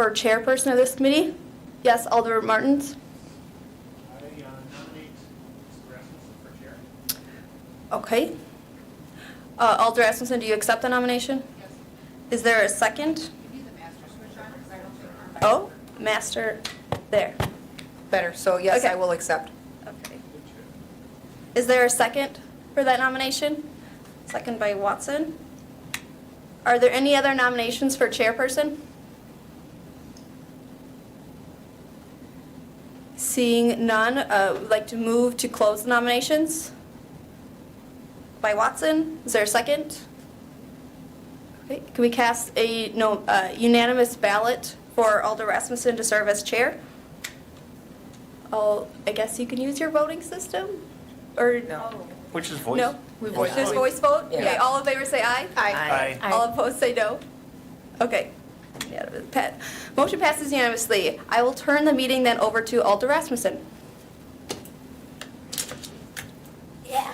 for chairperson of this committee? Yes, Alder Martins. I nominate Mr. Rasmussen for chair. Okay. Alder Rasmussen, do you accept the nomination? Yes. Is there a second? You need the master switch on, because I don't think. Oh, master, there. Better, so yes, Okay. I will accept. Okay. Is there a second for that nomination? Second by Watson. Are there any other nominations for chairperson? Seeing none, would like to move to close the nominations? By Watson, is there a second? Okay, can we cast a unanimous ballot for Alder Rasmussen to serve as chair? I guess you can use your voting system, or? No. Which is voice? No? Voice Just vote. voice vote? Yeah. Okay, all in favor say aye? Aye. Aye. All opposed say no? Okay. Motion passes unanimously. I will turn the meeting then over to Alder Rasmussen. Yeah.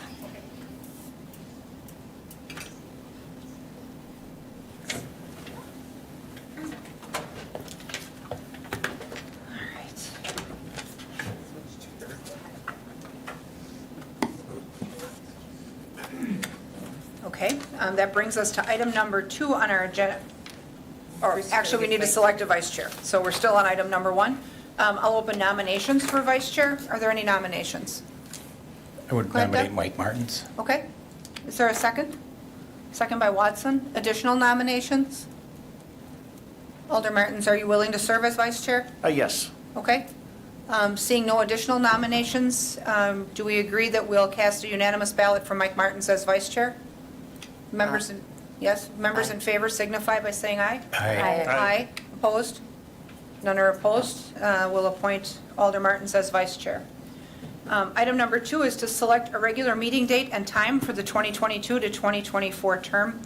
Okay, that brings us to item number 2 on our agenda. Or actually, we need to select a vice chair. So we're still on item number 1. I'll open nominations for vice chair. Are there any nominations? I would Go ahead, nominate Deb. Mike Martins. Okay. Is there a second? Second by Watson. Additional nominations? Alder Martins, are you willing to serve as vice chair? Yes. Okay. Seeing no additional nominations, do we agree that we'll cast a unanimous ballot for Mike Martins as vice chair? Members, yes, members in favor signify by saying aye. Aye. Aye. Opposed? None are opposed. We'll appoint Alder Martins as vice chair. Item number 2 is to select a regular meeting date and time for the 2022 to 2024 term.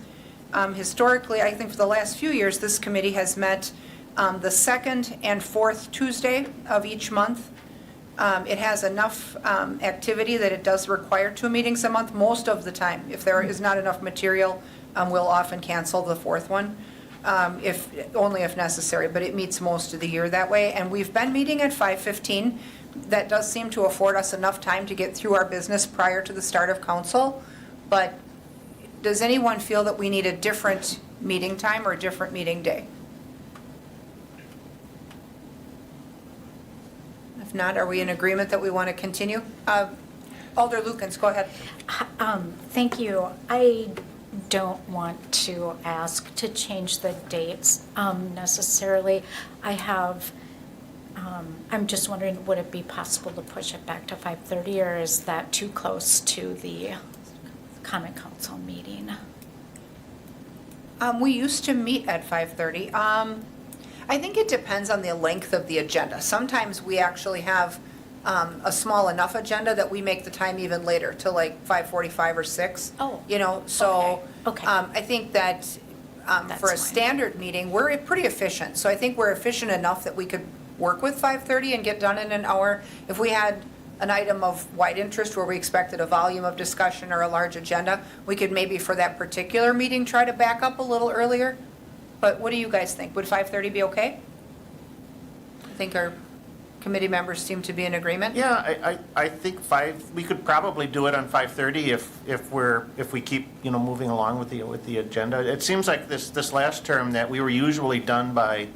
Historically, I think for the last few years, this committee has met the second and fourth Tuesday of each month. It has enough activity that it does require 2 meetings a month most of the time. If there is not enough material, we'll often cancel the fourth one, only if necessary, but it meets most of the year that way. And we've been meeting at 5:15. That does seem to afford us enough time to get through our business prior to the start of council. But does anyone feel that we need a different meeting time or a different meeting day? If not, are we in agreement that we want to continue? Alder Lukens, go ahead. Thank you. I don't want to ask to change the dates necessarily. I'm just wondering, would it be possible to push it back to 5:30, or is that too close to the Common Council meeting? We used to meet at 5:30. I think it depends on the length of the agenda. Sometimes we actually have a small enough agenda that we make the time even later, to like 5:45 or 6. Oh, You know, so okay. I think that for a That's fine. standard meeting, we're pretty efficient. So I think we're efficient enough that we could work with 5:30 and get done in an hour. If we had an item of wide interest where we expected a volume of discussion or a large agenda, we could maybe for that particular meeting try to back up a little earlier. But what do you guys think? Would 5:30 be okay? I think our committee members seem to be in agreement. Yeah, I think we could probably do it on 5:30 if we keep, moving along with the agenda. It seems like this last term that we were usually done by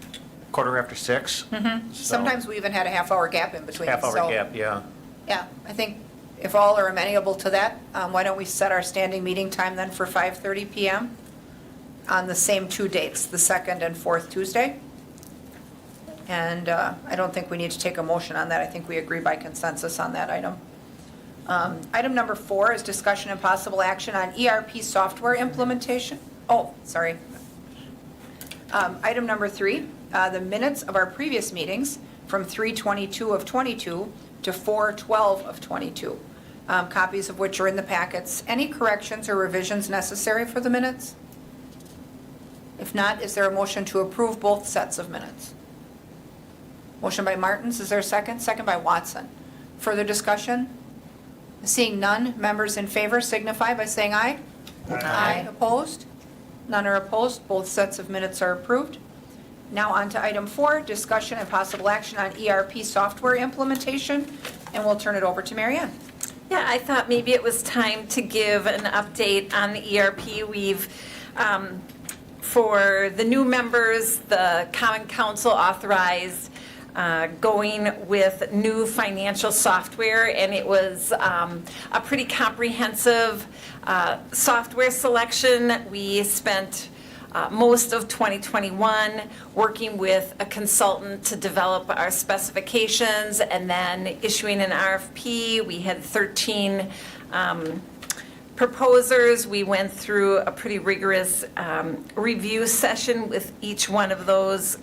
6:15. Mm-hmm. So, Sometimes we even had a half-hour gap in between. half-hour so- gap, yeah. Yeah, I think if all are amenable to that, why don't we set our standing meeting time then for 5:30 PM on the same 2 dates, the second and fourth Tuesday? And I don't think we need to take a motion on that. I think we agree by consensus on that item. Item number 4 is discussion and possible action on ERP software implementation. Oh, sorry. Item number 3, the minutes of our previous meetings from 3/22 of '22 to 4/12 of '22, copies of which are in the packets. Any corrections or revisions necessary for the minutes? If not, is there a motion to approve both sets of minutes? Motion by Martins, is there a second? Second by Watson. Further discussion? Seeing none, members in favor signify by saying aye. Aye. Opposed? None are opposed. Both sets of minutes are approved. Now on to item 4, discussion and possible action on ERP software implementation, and we'll turn it over to Mary Ann. Yeah, I thought maybe it was time to give an update on the ERP. We've, for the new members, the Common Council authorized going with new financial software, and it was a pretty comprehensive software selection. We spent most of 2021 working with a consultant to develop our specifications and then issuing an RFP. We had 13 proposers. We went through a pretty rigorous review session with each one of those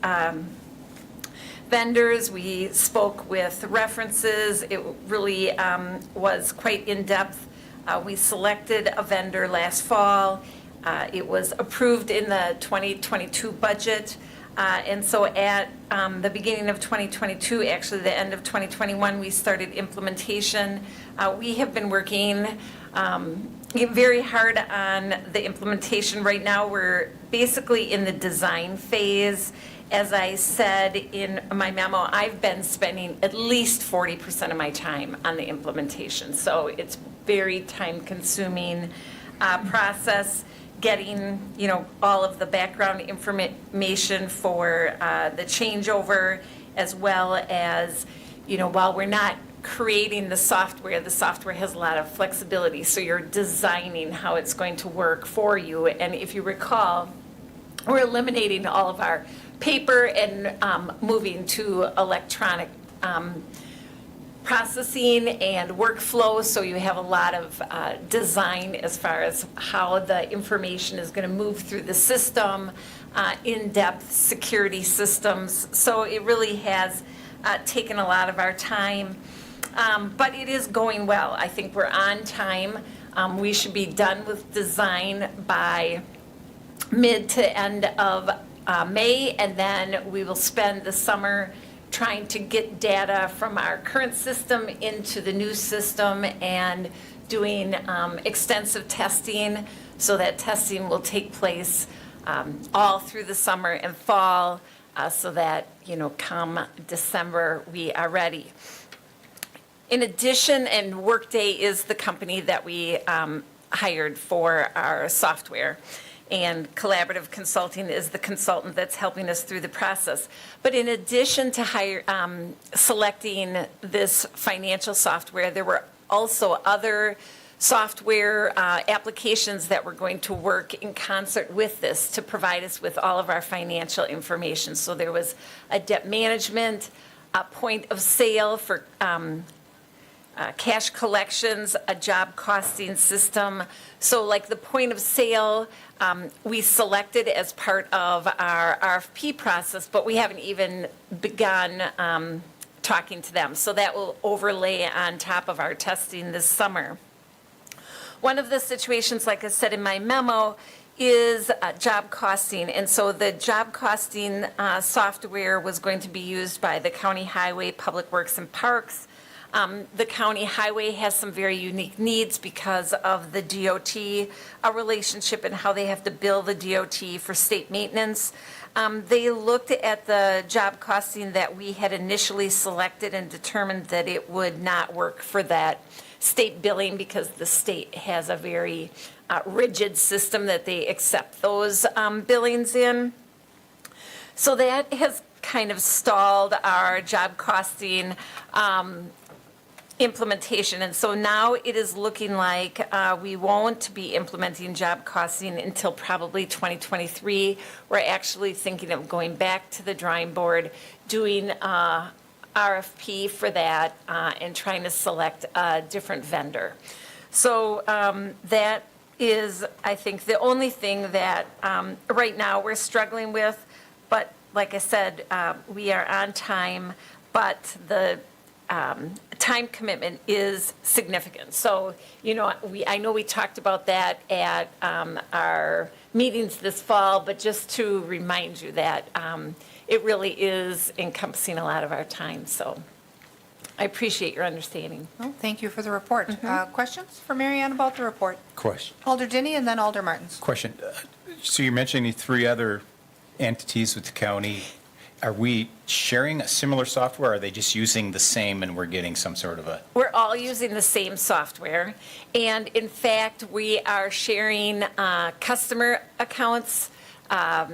vendors. We spoke with references. It really was quite in-depth. We selected a vendor last fall. It was approved in the 2022 budget. And so at the beginning of 2022, actually the end of 2021, we started implementation. We have been working very hard on the implementation. Right now, we're basically in the design phase. As I said in my memo, I've been spending at least 40% of my time on the implementation. So it's very time-consuming process, getting, all of the background information for the changeover, as well as, while we're not creating the software has a lot of flexibility. So you're designing how it's going to work for you. And if you recall, we're eliminating all of our paper and moving to electronic processing and workflow, so you have a lot of design as far as how the information is going to move through the system, in-depth security systems. So it really has taken a lot of our time, but it is going well. I think we're on time. We should be done with design by mid to end of May, and then we will spend the summer trying to get data from our current system into the new system and doing extensive testing. So that testing will take place all through the summer and fall, so that, come December, we are ready. In addition, and Workday is the company that we hired for our software, and Collaborative Consulting is the consultant that's helping us through the process. But in addition to selecting this financial software, there were also other software applications that were going to work in concert with this to provide us with all of our financial information. So there was a debt management, a point of sale for cash collections, a job costing system. So like the point of sale, we selected as part of our RFP process, but we haven't even begun talking to them. So that will overlay on top of our testing this summer. One of the situations, like I said in my memo, is job costing. And so the job costing software was going to be used by the County Highway, Public Works, and Parks. The county highway has some very unique needs because of the DOT relationship and how they have to bill the DOT for state maintenance. They looked at the job costing that we had initially selected and determined that it would not work for that state billing because the state has a very rigid system that they accept those billings in. So that has kind of stalled our job costing implementation. And so now it is looking like we won't be implementing job costing until probably 2023. We're actually thinking of going back to the drawing board, doing RFP for that, and trying to select a different vendor. So that is, I think, the only thing that right now we're struggling with. But like I said, we are on time, but the time commitment is significant. So, I know we talked about that at our meetings this fall, but just to remind you that it really is encompassing a lot of our time. So I appreciate your understanding. Well, thank you for the report. Questions for Mary Ann about the report? Question. Alder Dinney and then Alder Martins. Question. So you're mentioning the three other entities with the county, are we sharing a similar software, or are they just using the same and we're getting some sort of a? We're all using the same software, and in fact, we are sharing customer accounts,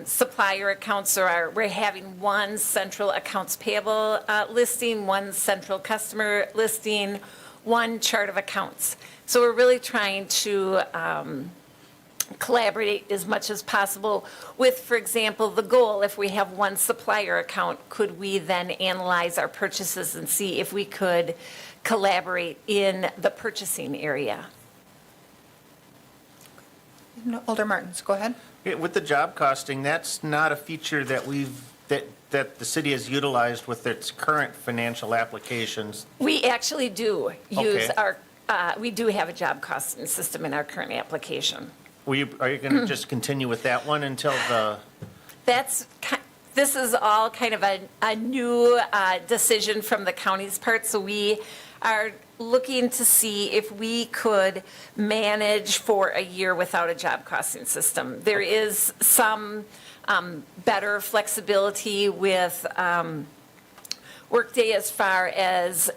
supplier accounts, or we're having one central accounts payable listing, one central customer listing, one chart of accounts. So we're really trying to collaborate as much as possible with, for example, the goal, if we have one supplier account, could we then analyze our purchases and see if we could collaborate in the purchasing area? Alder Martins, go ahead. Yeah, with the job costing, that's not a feature that that the city has utilized with its current financial applications. We actually do use Okay. we do have a job costing system in our current application. Are you going to just continue with that one until the, This is all kind of a new decision from the county's part, so we are looking to see if we could manage for a year without a job costing system. There is some better flexibility with Workday as far as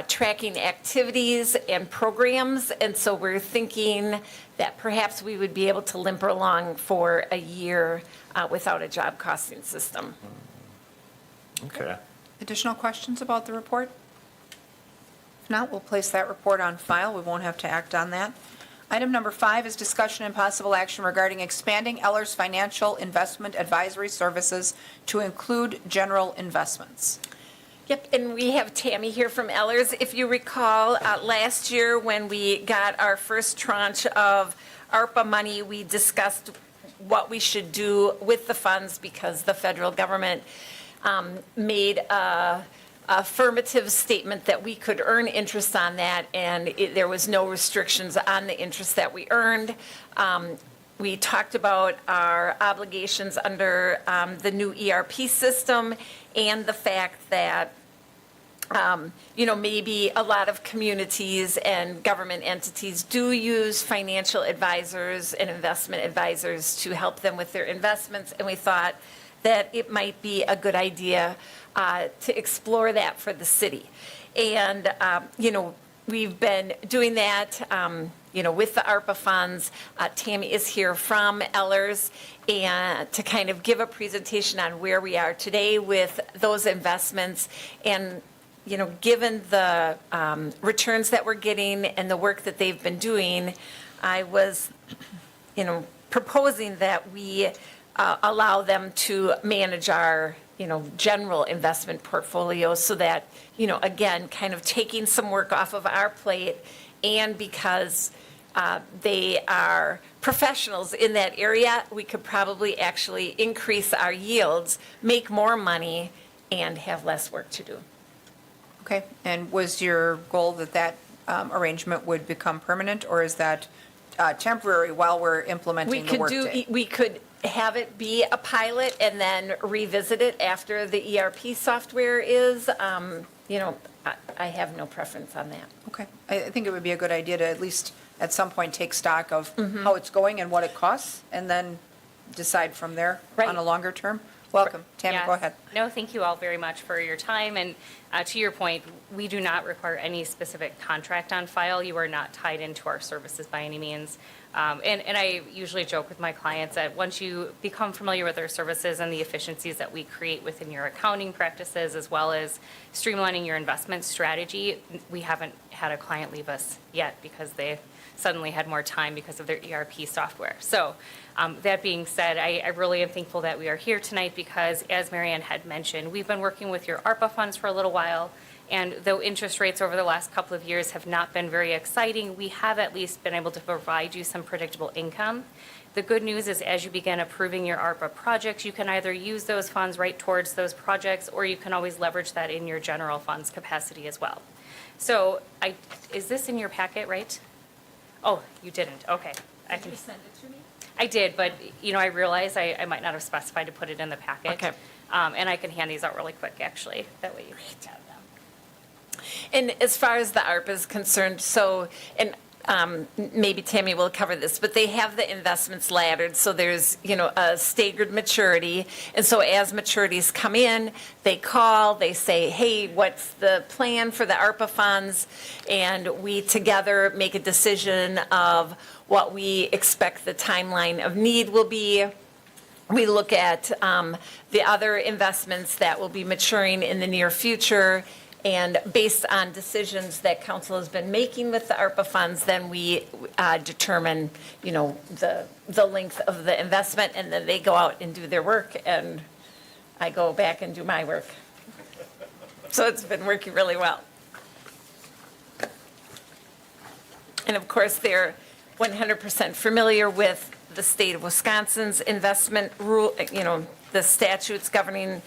tracking activities and programs, and so we're thinking that perhaps we would be able to limp along for a year without a job costing system. okay. Additional questions about the report? If not, we'll place that report on file. We won't have to act on that. Item number 5 is discussion and possible action regarding expanding Eller's financial investment advisory services to include general investments. Yep, and we have Tammy here from Ellers. If you recall, last year when we got our first tranche of ARPA money, we discussed what we should do with the funds because the federal government made a affirmative statement that we could earn interest on that, and there was no restrictions on the interest that we earned. We talked about our obligations under the new ERP system and the fact that maybe a lot of communities and government entities do use financial advisors and investment advisors to help them with their investments, and we thought that it might be a good idea to explore that for the city. And, we've been doing that, with the ARPA funds. Tammy is here from Ellers and to kind of give a presentation on where we are today with those investments. And, given the returns that we're getting and the work that they've been doing, I was, proposing that we allow them to manage our, general investment portfolio so that, again, kind of taking some work off of our plate, and because they are professionals in that area, we could probably actually increase our yields, make more money, and have less work to do. Okay, and was your goal that arrangement would become permanent, or is that temporary while we're implementing the Workday? We could have it be a pilot and then revisit it after the ERP software is, I have no preference on that. Okay, I think it would be a good idea to at least at some point take stock of how it's going and what it costs, and then decide from there on Right. a longer term. Welcome, Tammy, Yes. go ahead. No, thank you all very much for your time. And to your point, we do not require any specific contract on file. You are not tied into our services by any means. And I usually joke with my clients that once you become familiar with our services and the efficiencies that we create within your accounting practices, as well as streamlining your investment strategy, we haven't had a client leave us yet because they suddenly had more time because of their ERP software. So that being said, I really am thankful that we are here tonight because, as Marianne had mentioned, we've been working with your ARPA funds for a little while. And though interest rates over the last couple of years have not been very exciting, we have at least been able to provide you some predictable income. The good news is as you begin approving your ARPA projects, you can either use those funds right towards those projects, or you can always leverage that in your general funds capacity as well. So is this in your packet, right? Oh, you didn't, okay. Did you send it to me? I did, but, I realized I might not have specified to put it in the packet. Okay. And I can hand these out really quick, actually. That way you can have them. And as far as the ARPA is concerned, so, and maybe Tammy will cover this, but they have the investments laddered, so there's, a staggered maturity. And so as maturities come in, they call, they say, hey, what's the plan for the ARPA funds? And we together make a decision of what we expect the timeline of need will be. We look at the other investments that will be maturing in the near future, and based on decisions that council has been making with the ARPA funds, then we determine, the length of the investment, and then they go out and do their work, and I go back and do my work. So it's been working really well. And of course, they're 100% familiar with the state of Wisconsin's investment rule, the statutes governing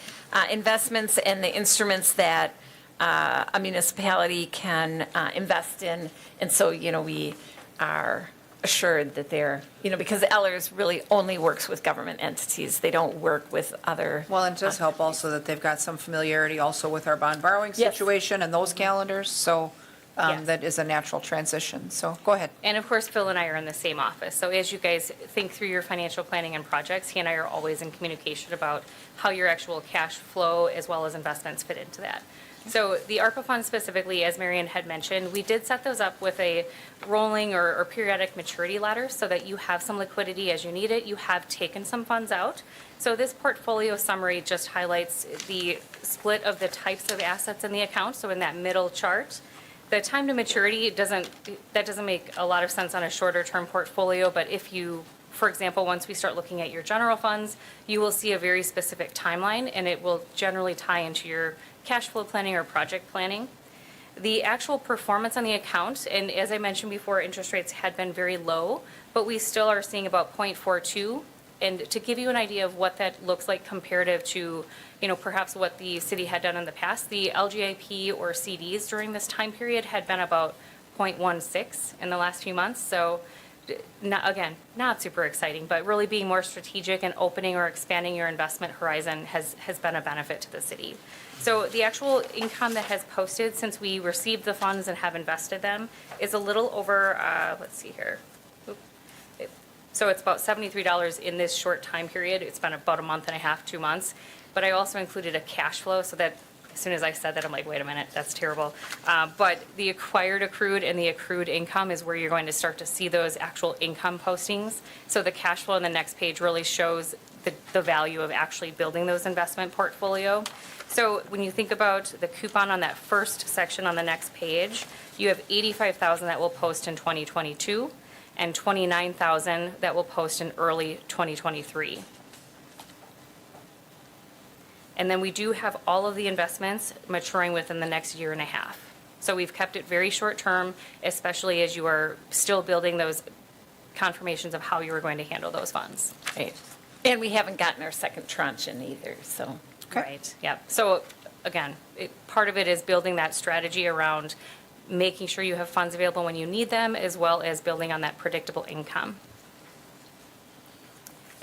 investments and the instruments that a municipality can invest in. And so, we are assured that they're, because Ellers really only works with government entities. They don't work with other. Well, and it does help also that they've got some familiarity also with our bond borrowing Yes. situation and those calendars, so Yes. that is a natural transition. So go ahead. And of course, Phil and I are in the same office. So as you guys think through your financial planning and projects, he and I are always in communication about how your actual cash flow as well as investments fit into that. So the ARPA funds specifically, as Marion had mentioned, we did set those up with a rolling or periodic maturity ladder so that you have some liquidity as you need it. You have taken some funds out. So this portfolio summary just highlights the split of the types of assets in the account. So in that middle chart, the time to maturity doesn't make a lot of sense on a shorter term portfolio, but if you, for example, once we start looking at your general funds, you will see a very specific timeline, and it will generally tie into your cash flow planning or project planning. The actual performance on the account, and as I mentioned before, interest rates had been very low, but we still are seeing about 0.42. And to give you an idea of what that looks like comparative to, perhaps what the city had done in the past, the LGIP or CDs during this time period had been about 0.16 in the last few months. So not super exciting, but really being more strategic and opening or expanding your investment horizon has been a benefit to the city. So the actual income that has posted since we received the funds and have invested them is a little over, let's see here. So it's about $73 in this short time period. It's been about a month and a half, 2 months. But I also included a cash flow so that as soon as I said that, I'm like, wait a minute, that's terrible. But the acquired accrued and the accrued income is where you're going to start to see those actual income postings. So the cash flow on the next page really shows the value of actually building those investment portfolio. So when you think about the coupon on that first section on the next page, you have $85,000 that will post in 2022 and $29,000 that will post in early 2023. And then we do have all of the investments maturing within the next year and a half. So we've kept it very short term, especially as you are still building those confirmations of how you are going to handle those funds. Right. And we haven't gotten our second tranche in either, so. Right, yep. So again, part of it is building that strategy around making sure you have funds available when you need them, as well as building on that predictable income.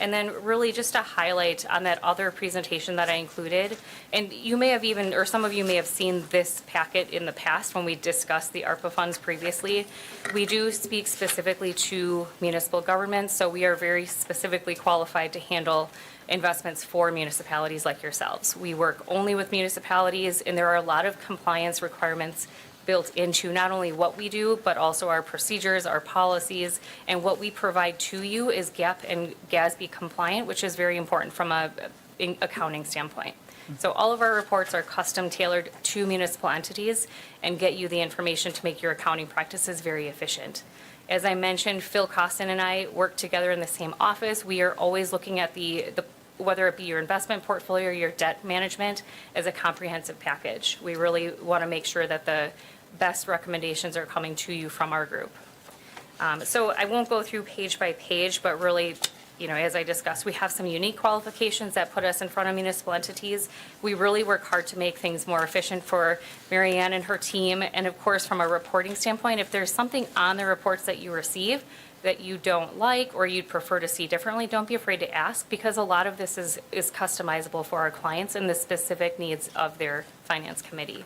And then really just to highlight on that other presentation that I included, and you may have even, or some of you may have seen this packet in the past when we discussed the ARPA funds previously. We do speak specifically to municipal governments, so we are very specifically qualified to handle investments for municipalities like yourselves. We work only with municipalities, and there are a lot of compliance requirements built into not only what we do, but also our procedures, our policies, and what we provide to you is GAP and GASB compliant, which is very important from a accounting standpoint. So all of our reports are custom tailored to municipal entities and get you the information to make your accounting practices very efficient. As I mentioned, Phil Costin and I work together in the same office. We are always looking at whether it be your investment portfolio or your debt management as a comprehensive package. We really want to make sure that the best recommendations are coming to you from our group. So I won't go through page by page, but really, as I discussed, we have some unique qualifications that put us in front of municipal entities. We really work hard to make things more efficient for Mary Ann and her team. And of course, from a reporting standpoint, if there's something on the reports that you receive that you don't like or you'd prefer to see differently, don't be afraid to ask, because a lot of this is customizable for our clients and the specific needs of their finance committee.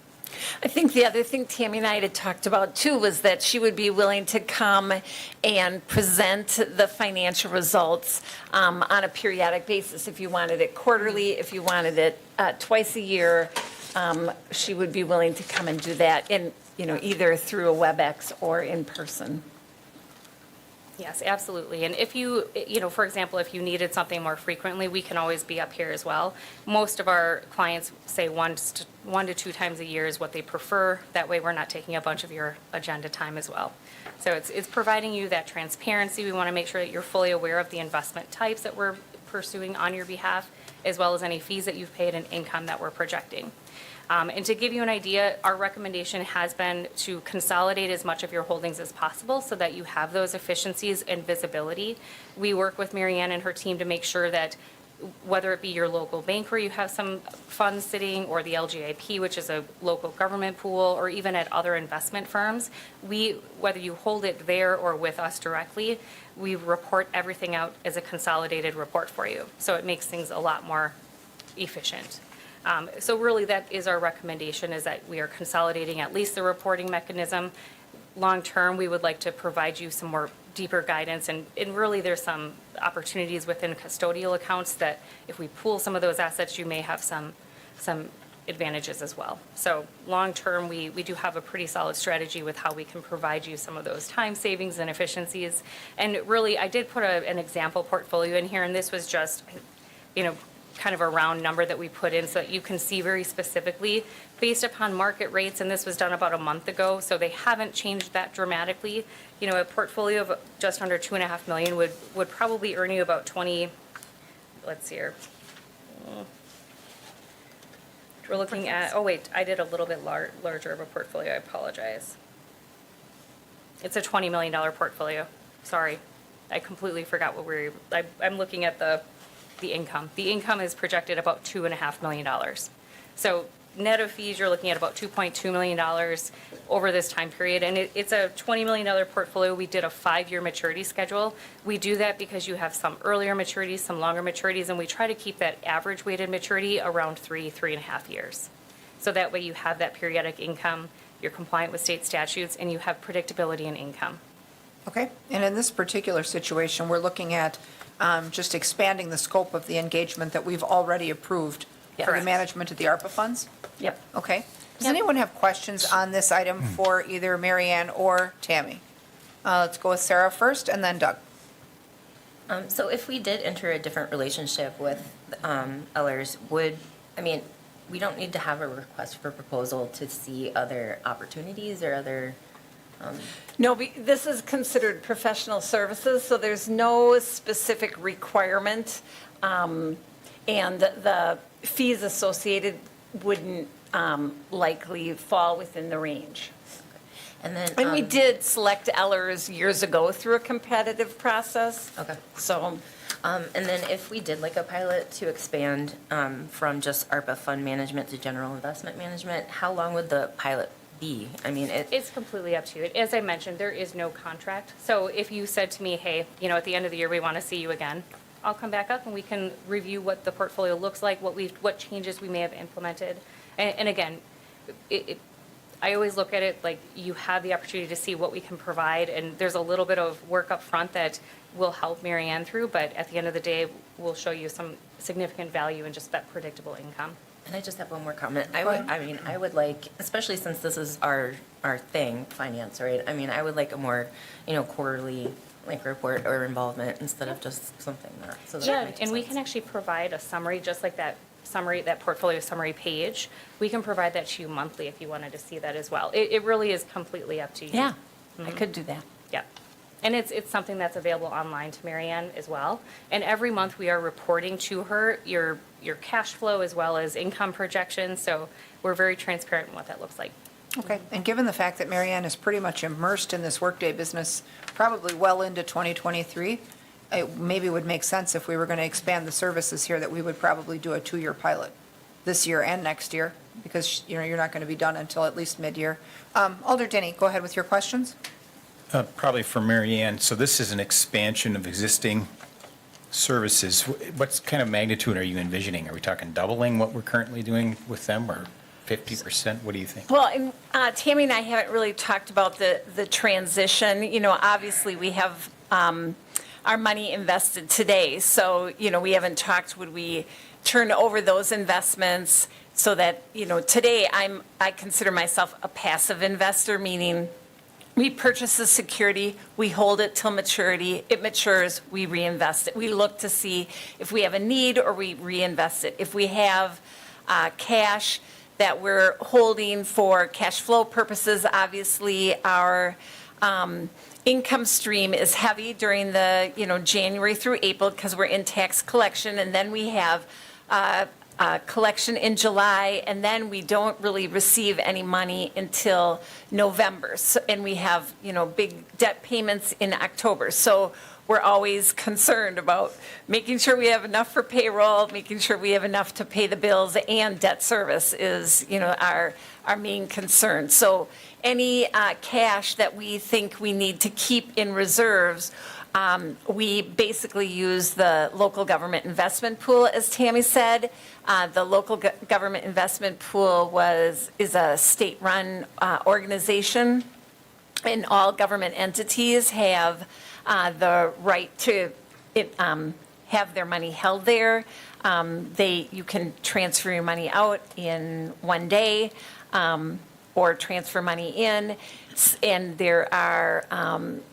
I think the other thing Tammy and I had talked about too was that she would be willing to come and present the financial results on a periodic basis. If you wanted it quarterly, if you wanted it twice a year, she would be willing to come and do that in, either through a WebEx or in person. Yes, absolutely. And if you, for example, if you needed something more frequently, we can always be up here as well. Most of our clients say 1 to 2 times a year is what they prefer. That way we're not taking a bunch of your agenda time as well. So it's providing you that transparency. We want to make sure that you're fully aware of the investment types that we're pursuing on your behalf, as well as any fees that you've paid and income that we're projecting. And to give you an idea, our recommendation has been to consolidate as much of your holdings as possible so that you have those efficiencies and visibility. We work with Mary Ann and her team to make sure that whether it be your local bank where you have some funds sitting, or the LGIP, which is a local government pool, or even at other investment firms, whether you hold it there or with us directly, we report everything out as a consolidated report for you. So it makes things a lot more efficient. So really, that is our recommendation, is that we are consolidating at least the reporting mechanism. Long-term, we would like to provide you some more deeper guidance, and really, there's some opportunities within custodial accounts that if we pool some of those assets, you may have some advantages as well. So long-term, we do have a pretty solid strategy with how we can provide you some of those time savings and efficiencies. And really, I did put an example portfolio in here, and this was just, kind of a round number that we put in so that you can see very specifically based upon market rates, and this was done about a month ago, so they haven't changed that dramatically. A portfolio of just under $2.5 million would probably earn you about 20, let's see here. We're looking at, oh wait, I did a little bit larger of a portfolio, I apologize. It's a $20 million portfolio, sorry. I completely forgot I'm looking at the income. The income is projected about $2.5 million. So net of fees, you're looking at about $2.2 million over this time period. And it's a $20 million portfolio. We did a 5-year maturity schedule. We do that because you have some earlier maturities, some longer maturities, and we try to keep that average weighted maturity around 3.5 years. So that way you have that periodic income, you're compliant with state statutes, and you have predictability in income. Okay, and in this particular situation, we're looking at just expanding the scope of the engagement that we've already approved for the Correct. management of the ARPA funds? Yep. Okay. Does Yep. anyone have questions on this item for either Mary Ann or Tammy? Let's go with Sarah first, and then Doug. So if we did enter a different relationship with Ellers, we don't need to have a request for proposal to see other opportunities or other, No, this is considered professional services, so there's no specific requirement, and the fees associated wouldn't likely fall within the range. and then. And we did select Ellers years ago through a competitive process. Okay. So, And then if we did like a pilot to expand from just ARPA fund management to general investment management, how long would the pilot be? It's completely up to you. As I mentioned, there is no contract. So if you said to me, hey, at the end of the year, we want to see you again, I'll come back up and we can review what the portfolio looks like, what changes we may have implemented. And again, I always look at it like you have the opportunity to see what we can provide, and there's a little bit of work up front that will help Mary Ann through, but at the end of the day, we'll show you some significant value in just that predictable income. And I just have one more comment. I would like, especially since this is our thing, finance, right? I would like a more, quarterly report or involvement instead of just something that. So that Yeah, makes and we sense. can actually provide a summary, just like that summary, that portfolio summary page. We can provide that to you monthly if you wanted to see that as well. It really is completely up to you. yeah, I could do that. Yeah. And it's something that's available online to Mary Ann as well. And every month we are reporting to her your cash flow as well as income projections. So we're very transparent in what that looks like. Okay, and given the fact that Mary Ann is pretty much immersed in this Workday business, probably well into 2023, it maybe would make sense if we were going to expand the services here, that we would probably do a 2-year pilot this year and next year, because, you're not going to be done until at least mid-year. Alder Denny, go ahead with your questions. Probably for Mary Ann. So this is an expansion of existing services. What kind of magnitude are you envisioning? Are we talking doubling what we're currently doing with them, or? 50%? What do you think? Well, and Tammy and I haven't really talked about the transition. You know, obviously, we have our money invested today, so, you know, we haven't talked, would we turn over those investments so that, you know, today I consider myself a passive investor, meaning we purchase the security, we hold it till maturity, it matures, we reinvest it. We look to see if we have a need or we reinvest it. If we have cash that we're holding for cash flow purposes, obviously our income stream is heavy during the, you know, January through April because we're in tax collection, and then we have collection in July, and then we don't really receive any money until November. So, and we have, you know, big debt payments in October. So we're always concerned about making sure we have enough for payroll, making sure we have enough to pay the bills, and debt service is, you know, our main concern. So any cash that we think we need to keep in reserves, we basically use the local government investment pool, as Tammy said. The local government investment pool is a state-run organization, and all government entities have the right to have their money held there. You can transfer your money out in one day, or transfer money in. And there are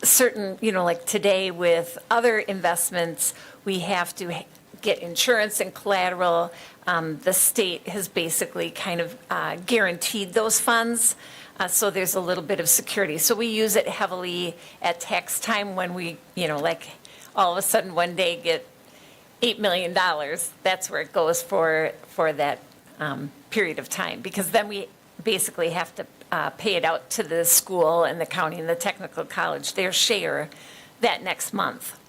certain, you know, like today with other investments, we have to get insurance and collateral. The state has basically kind of guaranteed those funds. So there's a little bit of security. So we use it heavily at tax time when we, you know, like all of a sudden one day get $8 million. That's where it goes for that period of time. Because then we basically have to pay it out to the school and the county and the technical college, their share, that next month.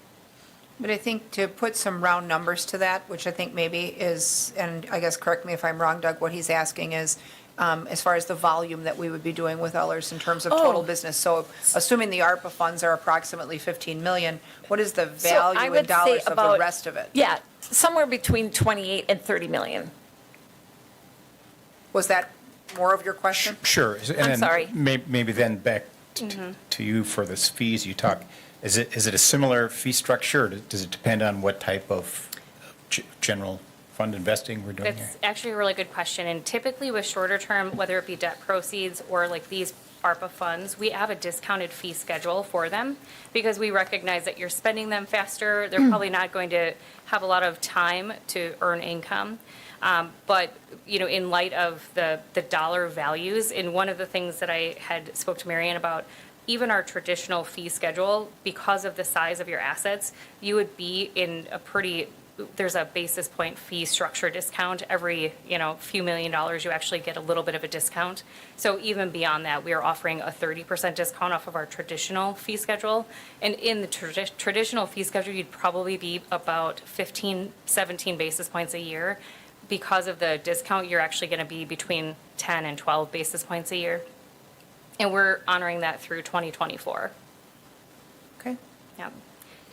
But I think to put some round numbers to that, which I think maybe is, and I guess correct me if I'm wrong, Doug, what he's asking is, as far as the volume that we would be doing with Ellers in terms of total business. So assuming the ARPA funds are approximately 15 million, what is the So I value in would say dollars of the about- rest of it? Yeah, somewhere between 28 and 30 million. Was that more of your question? Sure. And I'm then sorry. Maybe then back to you for this fees you talk. Is it a similar fee structure, or does it depend on what type of general fund investing we're doing here? It's actually a really good question, and typically with shorter term, whether it be debt proceeds or like these ARPA funds, we have a discounted fee schedule for them because we recognize that you're spending them faster. They're probably not going to have a lot of time to earn income. But, you know, in light of the dollar values, and one of the things that I had spoke to Marianne about, even our traditional fee schedule, because of the size of your assets, you would be in a pretty, there's a basis point fee structure discount. Every, you know, few $1 million, you actually get a little bit of a discount. So even beyond that, we are offering a 30% discount off of our traditional fee schedule. And in the traditional fee schedule, you'd probably be about 15, 17 basis points a year. Because of the discount, you're actually going to be between 10 and 12 basis points a year. And we're honoring that through 2024. Okay. Yeah.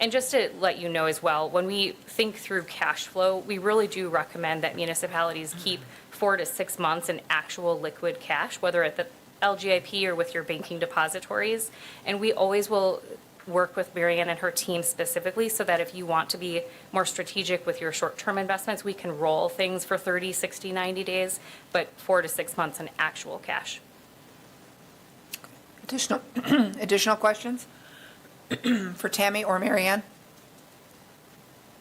And just to let you know as well, when we think through cash flow, we really do recommend that municipalities keep 4 to 6 months in actual liquid cash, whether at the LGIP or with your banking depositories. And we always will work with Marianne and her team specifically so that if you want to be more strategic with your short-term investments, we can roll things for 30, 60, 90 days, but 4 to 6 months in actual cash. Additional questions for Tammy or Marianne?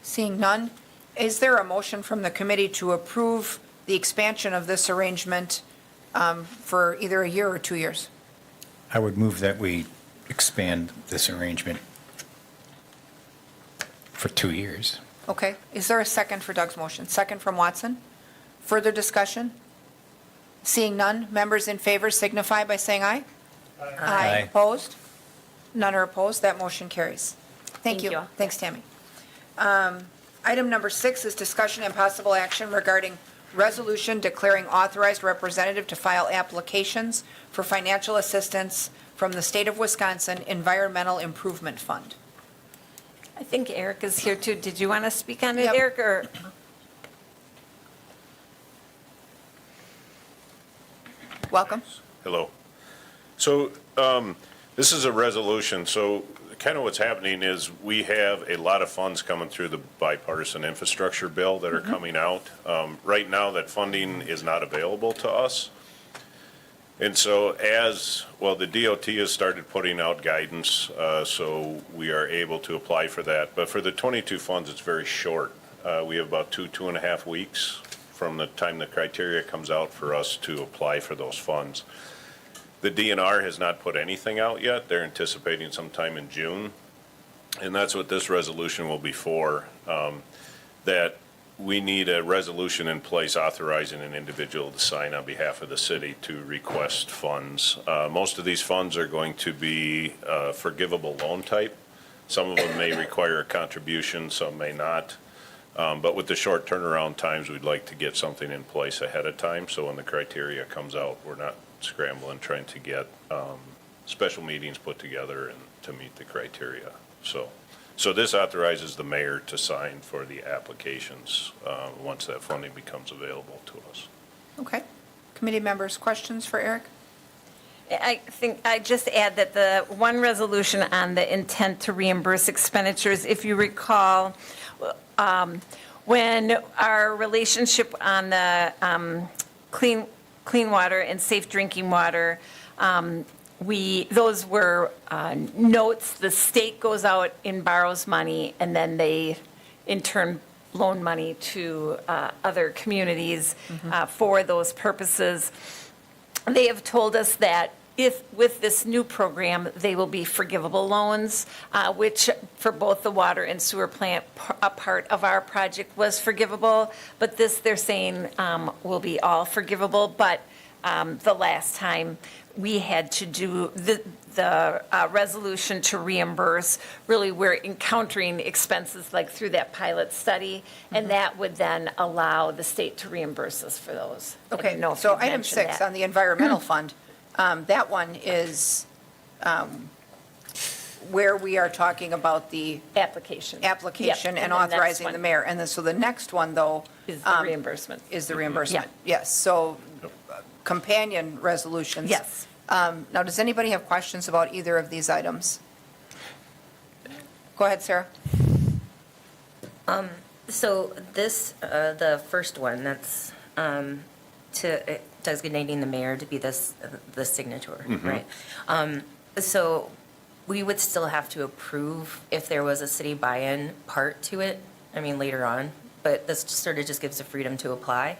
Seeing none, is there a motion from the committee to approve the expansion of this arrangement for either a year or 2 years? I would move that we expand this arrangement for 2 years. Okay, is there a second for Doug's motion? Second from Watson. Further discussion? Seeing none, members in favor signify by saying aye. Aye. Opposed? None are opposed, that motion carries. Thank Thank you. you. Thanks, Tammy. Item number 6 is discussion and possible action regarding resolution declaring authorized representative to file applications for financial assistance from the State of Wisconsin Environmental Improvement Fund. I think Eric is here too. Did you want to speak on it, Yep. Eric, or? Welcome. Hello. So this is a resolution, so kind of what's happening is we have a lot of funds coming through the bipartisan infrastructure bill that are coming out. Right now, that funding is not available to us. And so the DOT has started putting out guidance, so we are able to apply for that. But for the 22 funds, it's very short. We have about 2.5 weeks from the time the criteria comes out for us to apply for those funds. The DNR has not put anything out yet. They're anticipating sometime in June. And that's what this resolution will be for, that we need a resolution in place authorizing an individual to sign on behalf of the city to request funds. Most of these funds are going to be forgivable loan type. Some of them may require a contribution, some may not. But with the short turnaround times, we'd like to get something in place ahead of time, so when the criteria comes out, we're not scrambling trying to get special meetings put together and to meet the criteria. So this authorizes the mayor to sign for the applications once that funding becomes available to us. Okay. Committee members, questions for Eric? I think I just add that the one resolution on the intent to reimburse expenditures, if you recall, when our relationship on the clean water and safe drinking water, those were notes, the state goes out and borrows money, and then they in turn loan money to other communities for those purposes. They have told us that if, with this new program, they will be forgivable loans, which for both the water and sewer plant, a part of our project was forgivable, but this, they're saying, will be all forgivable. But the last time we had to do the resolution to reimburse, really we're encountering expenses like through that pilot study, and that would then allow the state to reimburse us for those. I Okay, didn't know if so you'd item mentioned 6 that. on the environmental fund, that one is where we are talking about the Application. application Yep, and the next authorizing one the mayor. And then, so the next one, though. Is the reimbursement. Is the reimbursement. Yes, so companion resolutions. Yes. Now, does anybody have questions about either of these items? Go ahead, Sarah. So this, the first one, that's to designating the mayor to be the signature, right? So we would still have to approve if there was a city buy-in part to it, I mean, later on, but this sort of just gives the freedom to apply.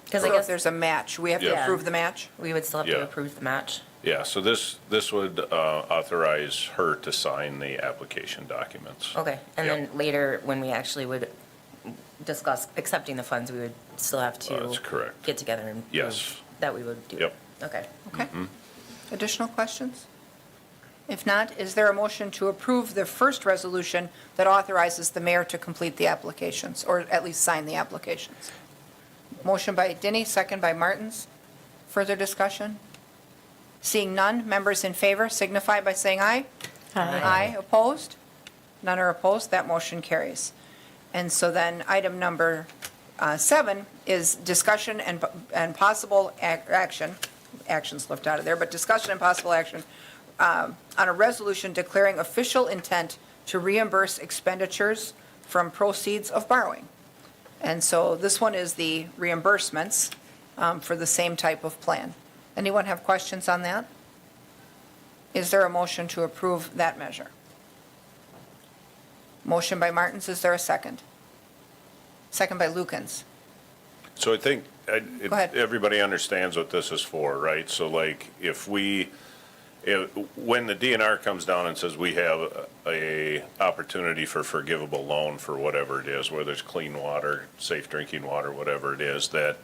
Because I So if guess there's a match, we have to Yeah. approve the match? we would still have Yeah. to approve the match. Yeah, so this would authorize her to sign the application documents. Okay, and Yep. then later, when we actually would discuss accepting the funds, we would still have to. That's correct. Get together and. Yes. prove That we would do. Yep. Okay. Okay. Additional questions? If not, is there a motion to approve the first resolution that authorizes the mayor to complete the applications, or at least sign the applications? Motion by Denny, second by Martins. Further discussion? Seeing none, members in favor signify by saying aye. Aye, opposed? None are opposed, that motion carries. And so then, item number 7 is discussion and possible action, actions left out of there, but discussion and possible action on a resolution declaring official intent to reimburse expenditures from proceeds of borrowing. And so this one is the reimbursements for the same type of plan. Anyone have questions on that? Is there a motion to approve that measure? Motion by Martins, is there a second? Second by Lukens. So I think Go ahead. everybody understands what this is for, right? So like when the DNR comes down and says we have a opportunity for forgivable loan for whatever it is, whether it's clean water, safe drinking water, whatever it is, that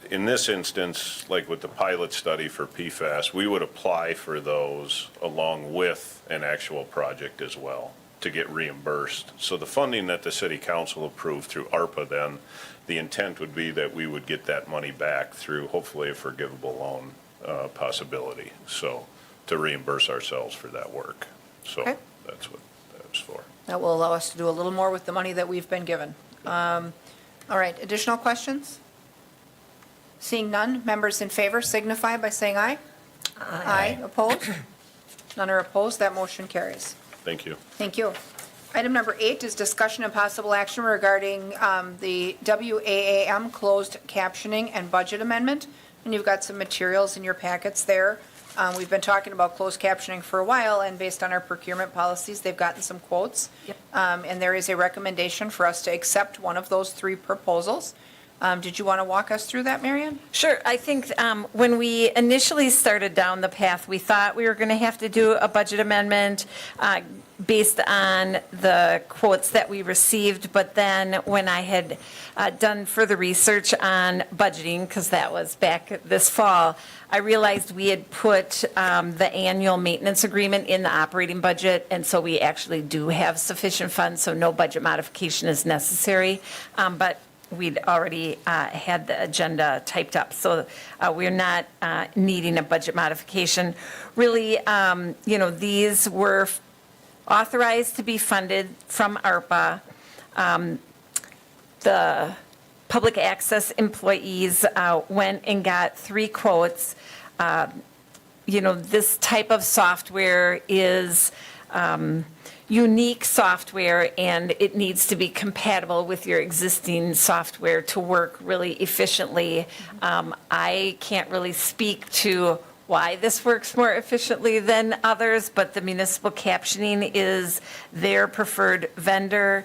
in this instance, like with the pilot study for PFAS, we would apply for those along with an actual project as well to get reimbursed. So the funding that the city council approved through ARPA then, the intent would be that we would get that money back through hopefully a forgivable loan possibility. So to reimburse ourselves for that work. So Okay. that's what that's for. That will allow us to do a little more with the money that we've been given. All right, additional questions? Seeing none, members in favor signify by saying aye. Aye. Opposed? None are opposed, that motion carries. Thank you. Thank you. Item number 8 is discussion and possible action regarding the WAAM closed captioning and budget amendment. And you've got some materials in your packets there. We've been talking about closed captioning for a while, and based on our procurement policies, they've gotten some quotes. Yep. And there is a recommendation for us to accept one of those 3 proposals. Did you want to walk us through that, Marion? Sure. I think when we initially started down the path, we thought we were going to have to do a budget amendment based on the quotes that we received. But then when I had done further research on budgeting, because that was back this fall, I realized we had put the annual maintenance agreement in the operating budget, and so we actually do have sufficient funds, so no budget modification is necessary. But we'd already had the agenda typed up, so we're not needing a budget modification. Really, these were authorized to be funded from ARPA. The public access employees went and got 3 quotes. This type of software is unique software, and it needs to be compatible with your existing software to work really efficiently. I can't really speak to why this works more efficiently than others, but the municipal captioning is their preferred vendor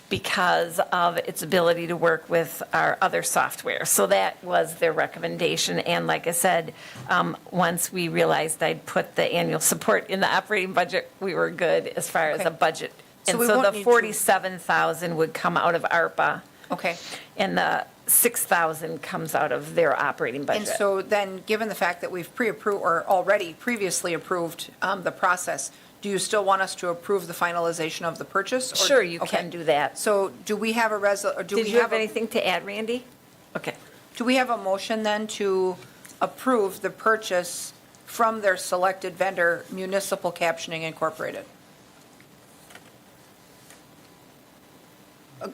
because of its ability to work with our other software. So that was their recommendation. And like I said, once we realized I'd put the annual support in the operating budget, we were good as far as Okay. a budget. So And we so won't the need to- 47,000 would come out of ARPA, Okay. and the 6,000 comes out of their operating budget. And so then, given the fact that we've pre-approved or already previously approved the process, do you still want us to approve the finalization of the purchase? or- Sure, you Okay. can do that. So do we have a or do Did we you have have anything to add, Randy? Okay. Do we have a motion then to approve the purchase from their selected vendor, Municipal Captioning Incorporated?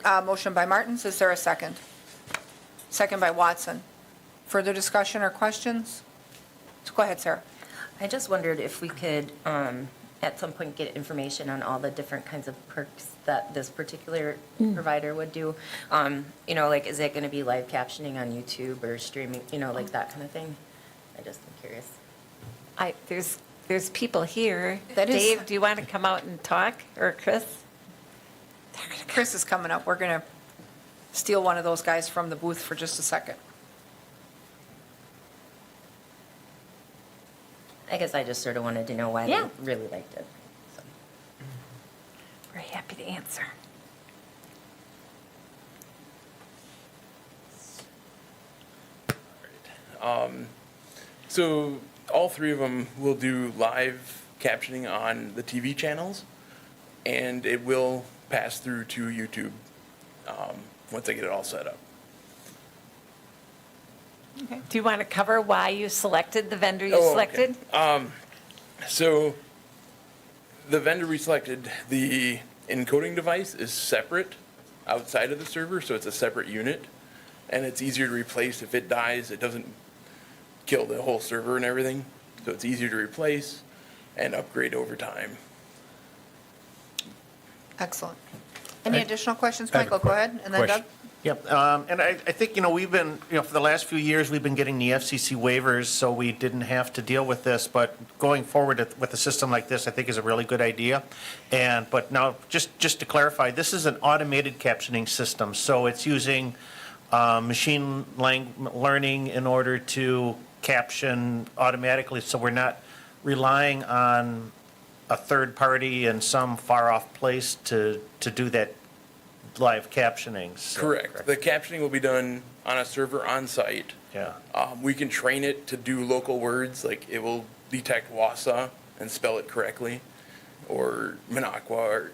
Motion by Martins, is there a second? Second by Watson. Further discussion or questions? Go ahead, Sarah. I just wondered if we could, at some point, get information on all the different kinds of perks that this particular provider would do. Is it going to be live captioning on YouTube or streaming, like that kind of thing? I just am curious. There's people here. That is- Dave, do you want to come out and talk, or Chris? Chris is coming up. We're going to steal one of those guys from the booth for just a second. I guess I just sort of wanted to know why they Yeah. really liked it. So. We're happy to answer. So all 3 of them will do live captioning on the TV channels, and it will pass through to YouTube once I get it all set up. Do you want to cover why you selected the vendor you Oh, okay. selected? So the vendor we selected, the encoding device is separate outside of the server, so it's a separate unit, and it's easier to replace. If it dies, it doesn't kill the whole server and everything, so it's easier to replace and upgrade over time. Excellent. Any additional questions, I have a Michael? Go ahead, and then Doug. question. Yep, and I think, we've been, for the last few years, we've been getting the FCC waivers, so we didn't have to deal with this, but going forward with a system like this, I think is a really good idea. But now, just to clarify, this is an automated captioning system, so it's using machine learning in order to caption automatically, so we're not relying on a third party in some far-off place to do that live captioning. So- Correct. The captioning will be done on a server on site. Yeah. We can train it to do local words, like it will detect Wausau and spell it correctly, or Minocqua, or,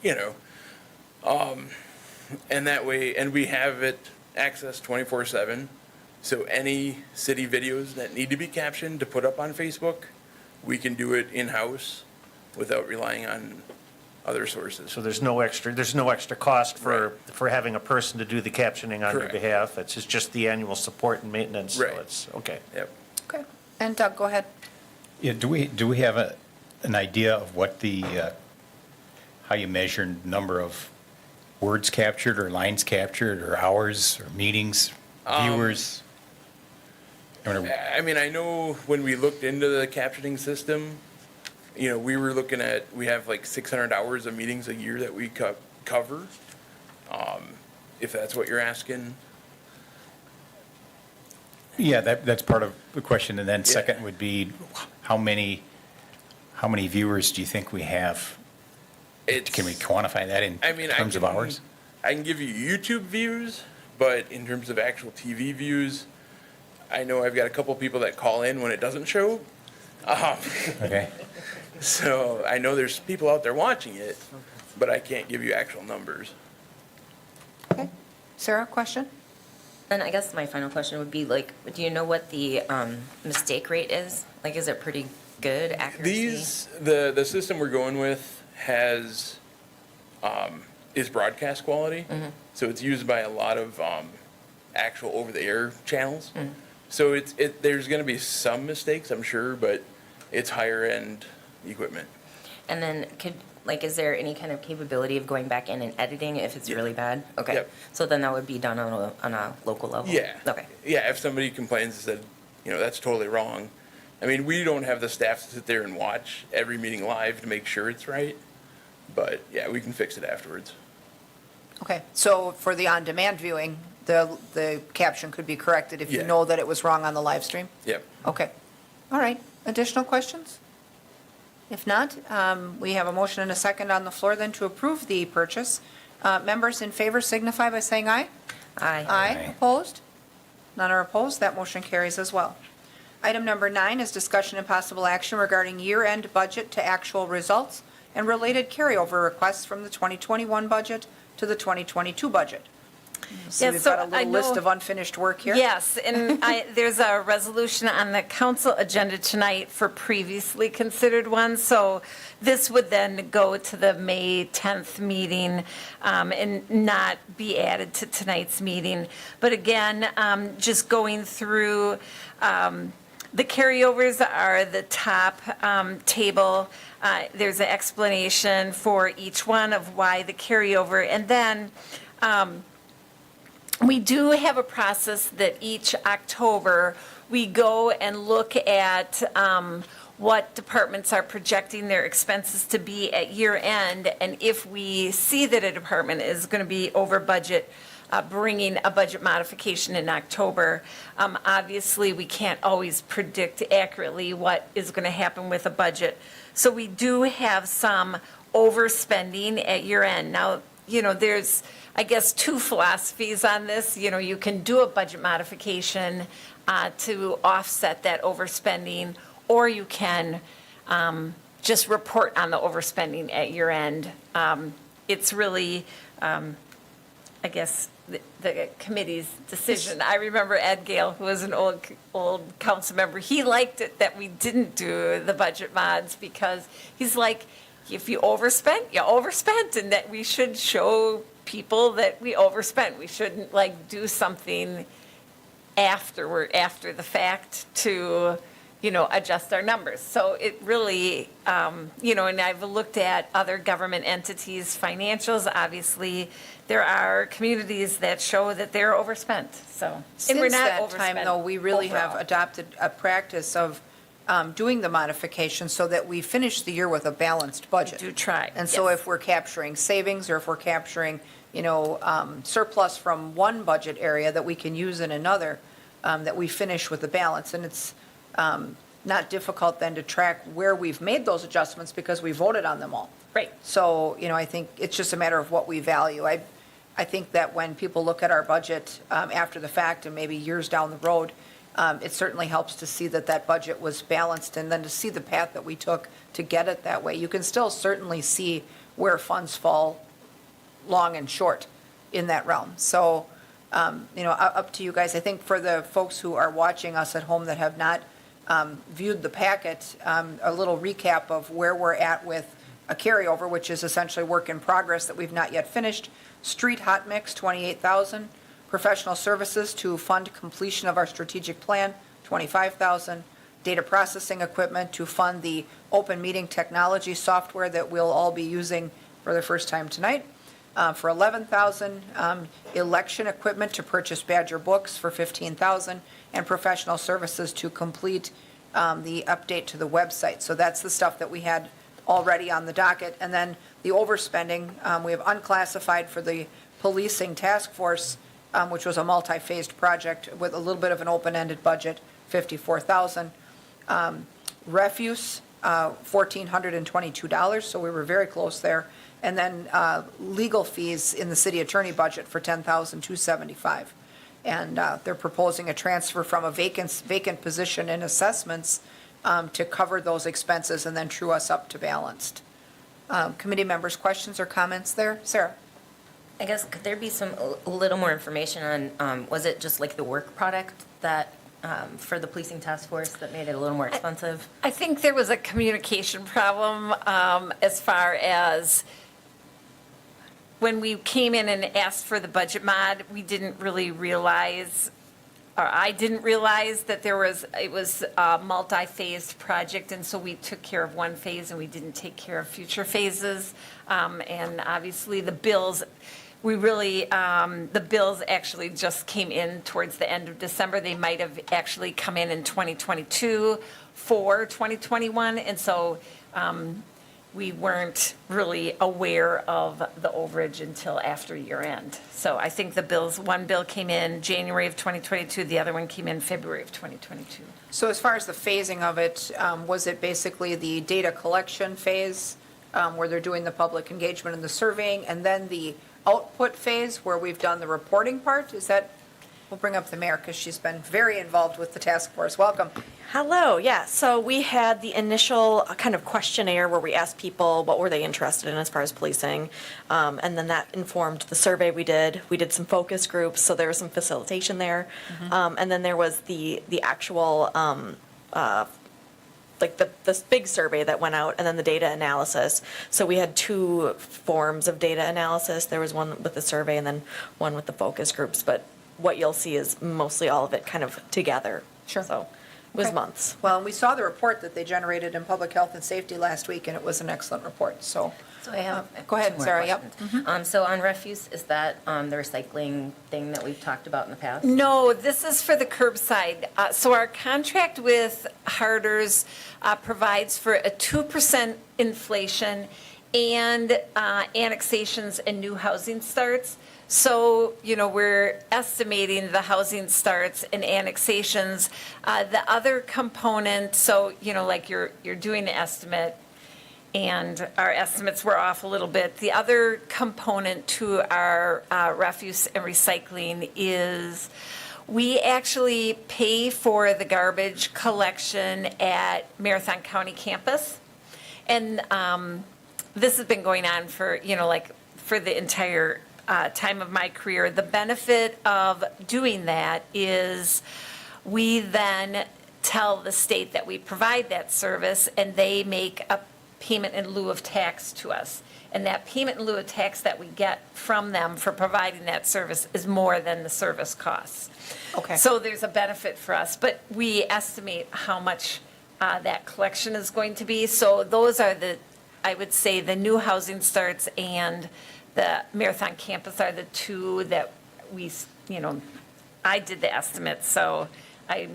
and that way, and we have it accessed 24/7. So any city videos that need to be captioned to put up on Facebook, we can do it in-house without relying on other sources. So there's no extra cost for having a person to do the captioning on your Correct. behalf. It's just the annual support and maintenance. So Right. it's, okay. Yep. Okay. And Doug, go ahead. Yeah, do we have an idea of what how you measure number of words captured or lines captured or hours or meetings, viewers? I mean, I know when we looked into the captioning system, we were looking at, we have like 600 hours of meetings a year that we cover, if that's what you're asking. Yeah, that's part of the question. And then Yeah. second would be, how many viewers do you think we have? Can we quantify that in I mean, terms of hours? I can give you YouTube views, but in terms of actual TV views, I know I've got a couple people that call in when it doesn't show. Okay. So I know there's people out there watching it, but I can't give you actual numbers. Okay. Sarah, question? And I guess my final question would be like, do you know what the mistake rate is? Like, is it pretty good accuracy? The system we're going with has, is broadcast quality. So it's used by a lot of actual over-the-air channels. So there's going to be some mistakes, I'm sure, but it's higher-end equipment. And then is there any kind of capability of going back in and editing if it's really bad? Okay. Yep. So then that would be done on a local level? Yeah. Okay. Yeah, if somebody complains and said, that's totally wrong. I mean, we don't have the staff to sit there and watch every meeting live to make sure it's right. But yeah, we can fix it afterwards. Okay, so for the on-demand viewing, the caption could be corrected if you Yeah. know that it was wrong on the live stream? Yep. Okay. All right. Additional questions? If not, we have a motion and a second on the floor then to approve the purchase. Members in favor signify by saying aye. Aye. Aye. Opposed? None are opposed. That motion carries as well. Item number 9 is discussion and possible action regarding year-end budget to actual results and related carryover requests from the 2021 budget to the 2022 budget. So Yeah, we've so got a I little list know- of unfinished work here. Yes, and there's a resolution on the council agenda tonight for previously considered ones. So this would then go to the May 10th meeting and not be added to tonight's meeting. But again, just going through, the carryovers are the top table. There's an explanation for each one of why the carryover. And then we do have a process that each October, we go and look at what departments are projecting their expenses to be at year end. And if we see that a department is going to be over budget, bringing a budget modification in October. Obviously, we can't always predict accurately what is going to happen with a budget. So we do have some overspending at year end. Now, there's, I guess, two philosophies on this. You can do a budget modification to offset that overspending, or you can just report on the overspending at year end. It's really, I guess, the committee's decision. I remember Ed Gale, who was an old council member, he liked it that we didn't do the budget mods because he's like, if you overspent, you overspent, and that we should show people that we overspent. We shouldn't do something after the fact to, adjust our numbers. So it really, and I've looked at other government entities' financials. Obviously, there are communities that show that they're overspent, so. And we're Since not that overspent time, though, we really have overall. adopted a practice of doing the modification so that we finish the year with a balanced budget. do try, And so yes. if we're capturing savings or if we're capturing, surplus from one budget area that we can use in another, that we finish with a balance. And it's not difficult then to track where we've made those adjustments because we voted on them all. Right. So, I think it's just a matter of what we value. I think that when people look at our budget after the fact and maybe years down the road, it certainly helps to see that that budget was balanced and then to see the path that we took to get it that way. You can still certainly see where funds fall long and short in that realm. So, up to you guys. I think for the folks who are watching us at home that have not viewed the packet, a little recap of where we're at with a carryover, which is essentially work in progress that we've not yet finished. Street hot mix, 28,000. Professional services to fund completion of our strategic plan, 25,000. Data processing equipment to fund the open meeting technology software that we'll all be using for the first time tonight, for 11,000. Election equipment to purchase Badger books for 15,000, and professional services to complete the update to the website. So that's the stuff that we had already on the docket. And then the overspending, we have unclassified for the policing task force, which was a multi-phased project with a little bit of an open-ended budget, 54,000. Refuse, $1,422, so we were very close there. And then legal fees in the city attorney budget for $10,275. And they're proposing a transfer from a vacant position in assessments to cover those expenses and then true us up to balanced. Committee members, questions or comments there? Sarah? I guess, could there be a little more information on, was it just like the work product that, for the policing task force that made it a little more expensive? I think there was a communication problem as far as when we came in and asked for the budget mod, we didn't really realize, or I didn't realize that it was a multi-phased project, and so we took care of one phase and we didn't take care of future phases. And obviously the bills, the bills actually just came in towards the end of December. They might have actually come in 2022 for 2021, and so we weren't really aware of the overage until after year end. So I think one bill came in January of 2022, the other one came in February of 2022. So as far as the phasing of it, was it basically the data collection phase where they're doing the public engagement and the surveying, and then the output phase where we've done the reporting part? Is that, we'll bring up the mayor because she's been very involved with the task force. Welcome. Hello, yeah. So we had the initial kind of questionnaire where we asked people what were they interested in as far as policing. And then that informed the survey we did. We did some focus groups, so there was some facilitation there. And then there was the actual, like this big survey that went out, and then the data analysis. So we had two forms of data analysis. There was one with the survey and then one with the focus groups. But what you'll see is mostly all of it kind of together. Sure. So it was Okay. months. Well, and we saw the report that they generated in public health and safety last week, and it was an excellent report. So So I have. Go ahead, two more Sarah, yep. questions. So on refuse, is that the recycling thing that we've talked about in the past? No, this is for the curbside. So our contract with Harders provides for a 2% inflation and annexations and new housing starts. So, we're estimating the housing starts and annexations. The other component, so, like you're doing an estimate, and our estimates were off a little bit. The other component to our refuse and recycling is we actually pay for the garbage collection at Marathon County campus. And this has been going on for, for the entire time of my career. The benefit of doing that is we then tell the state that we provide that service, and they make a payment in lieu of tax to us. And that payment in lieu of tax that we get from them for providing that service is more than the service costs. Okay. So there's a benefit for us, but we estimate how much that collection is going to be. So those are I would say the new housing starts and the Marathon campus are the two that we, I did the estimate, so I,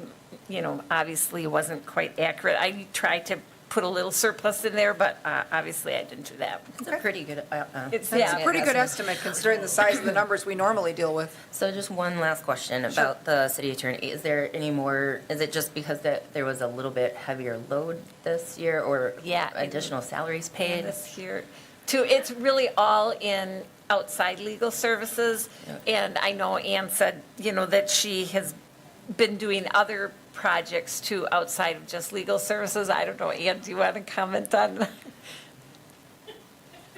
obviously wasn't quite accurate. I tried to put a little surplus in there, but obviously I didn't do that. It's a pretty good. It's, That's yeah. a pretty good estimate considering the size of the numbers we normally deal with. So just one last question about the city attorney. Is there any more, is it just because there was a little bit heavier load this year, or Yeah. additional salaries paid? This year, too, it's really all in outside legal services. And I know Ann said, that she has been doing other projects too outside of just legal services. I don't know, Ann, do you want to comment on that?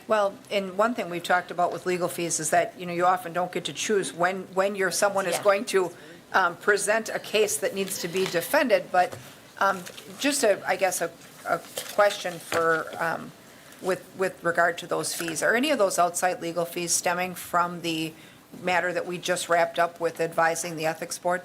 Well, and one thing we've talked about with legal fees is that, you often don't get to choose when someone is Yeah. going to present a case that needs to be defended. But just I guess a question for with regard to those fees. Are any of those outside legal fees stemming from the matter that we just wrapped up with advising the Ethics Board?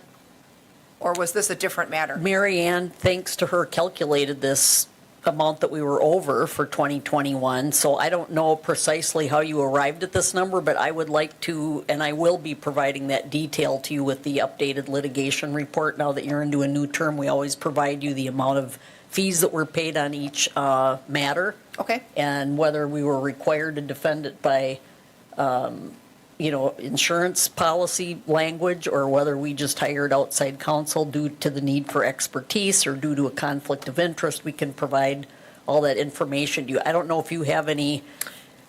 Or was this a different matter? Mary Ann, thanks to her, calculated this amount that we were over for 2021. So I don't know precisely how you arrived at this number, but I would like to, and I will be providing that detail to you with the updated litigation report. Now that you're into a new term, we always provide you the amount of fees that were paid on each matter. Okay. And whether we were required to defend it by, insurance policy language, or whether we just hired outside counsel due to the need for expertise or due to a conflict of interest, we can provide all that information to you. I don't know if you have any,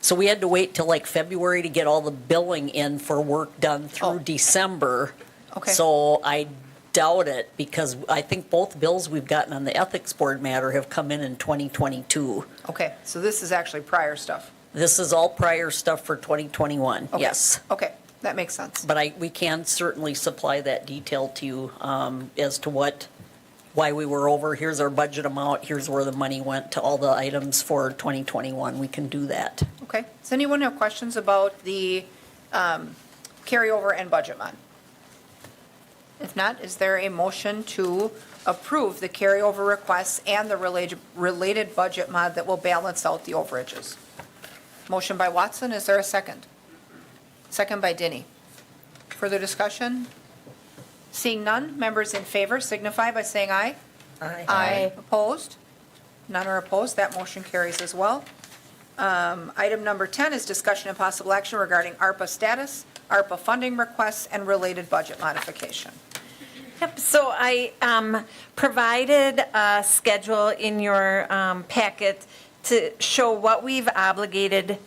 so we had to wait till like February to get all the billing in for work done through December. Okay. So I doubt it, because I think both bills we've gotten on the Ethics Board matter have come in 2022. Okay, so this is actually prior stuff. This is all prior stuff for 2021, Okay. yes. Okay, that makes sense. But we can certainly supply that detail to you as to why we were over. Here's our budget amount, here's where the money went to all the items for 2021. We can do that. Okay, does anyone have questions about the carryover and budget mod? If not, is there a motion to approve the carryover requests and the related budget mod that will balance out the overages? Motion by Watson, is there a second? Second by Denny. Further discussion? Seeing none, members in favor signify by saying aye. Aye. Opposed? None are opposed, that motion carries as well. Item number 10 is discussion and possible action regarding ARPA status, ARPA funding requests, and related budget modification. Yep, so I provided a schedule in your packet to show what we've obligated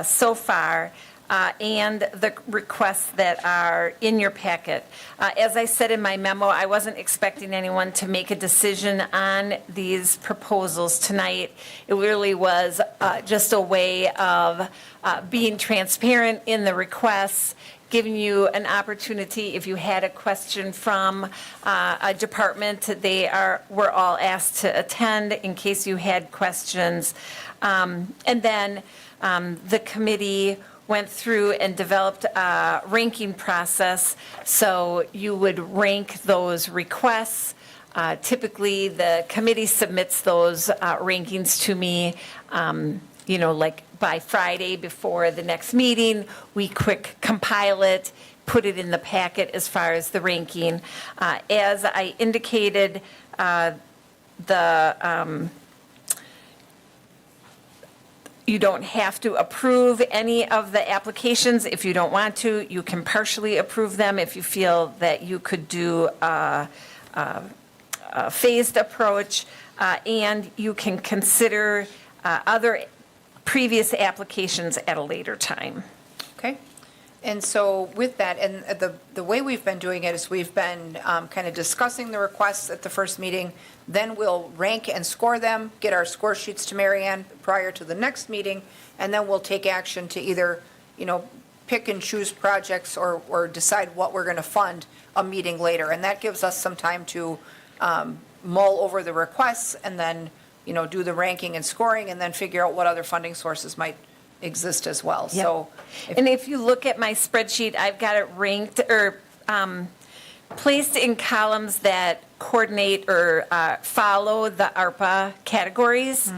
so far and the requests that are in your packet. As I said in my memo, I wasn't expecting anyone to make a decision on these proposals tonight. It really was just a way of being transparent in the requests, giving you an opportunity, if you had a question from a department, were all asked to attend in case you had questions. And then the committee went through and developed a ranking process, so you would rank those requests. Typically, the committee submits those rankings to me, like by Friday before the next meeting. We quick compile it, put it in the packet as far as the ranking. As I indicated, you don't have to approve any of the applications. If you don't want to, you can partially approve them if you feel that you could do a phased approach, and you can consider other previous applications at a later time. Okay. And so with that, and the way we've been doing it is we've been kind of discussing the requests at the first meeting, then we'll rank and score them, get our score sheets to Mary Ann prior to the next meeting, and then we'll take action to either, pick and choose projects or decide what we're going to fund a meeting later. And that gives us some time to mull over the requests and then, do the ranking and scoring and then figure out what other funding sources might exist as well. Yep. So And if you look at my spreadsheet, I've got it ranked or placed in columns that coordinate or follow the ARPA categories.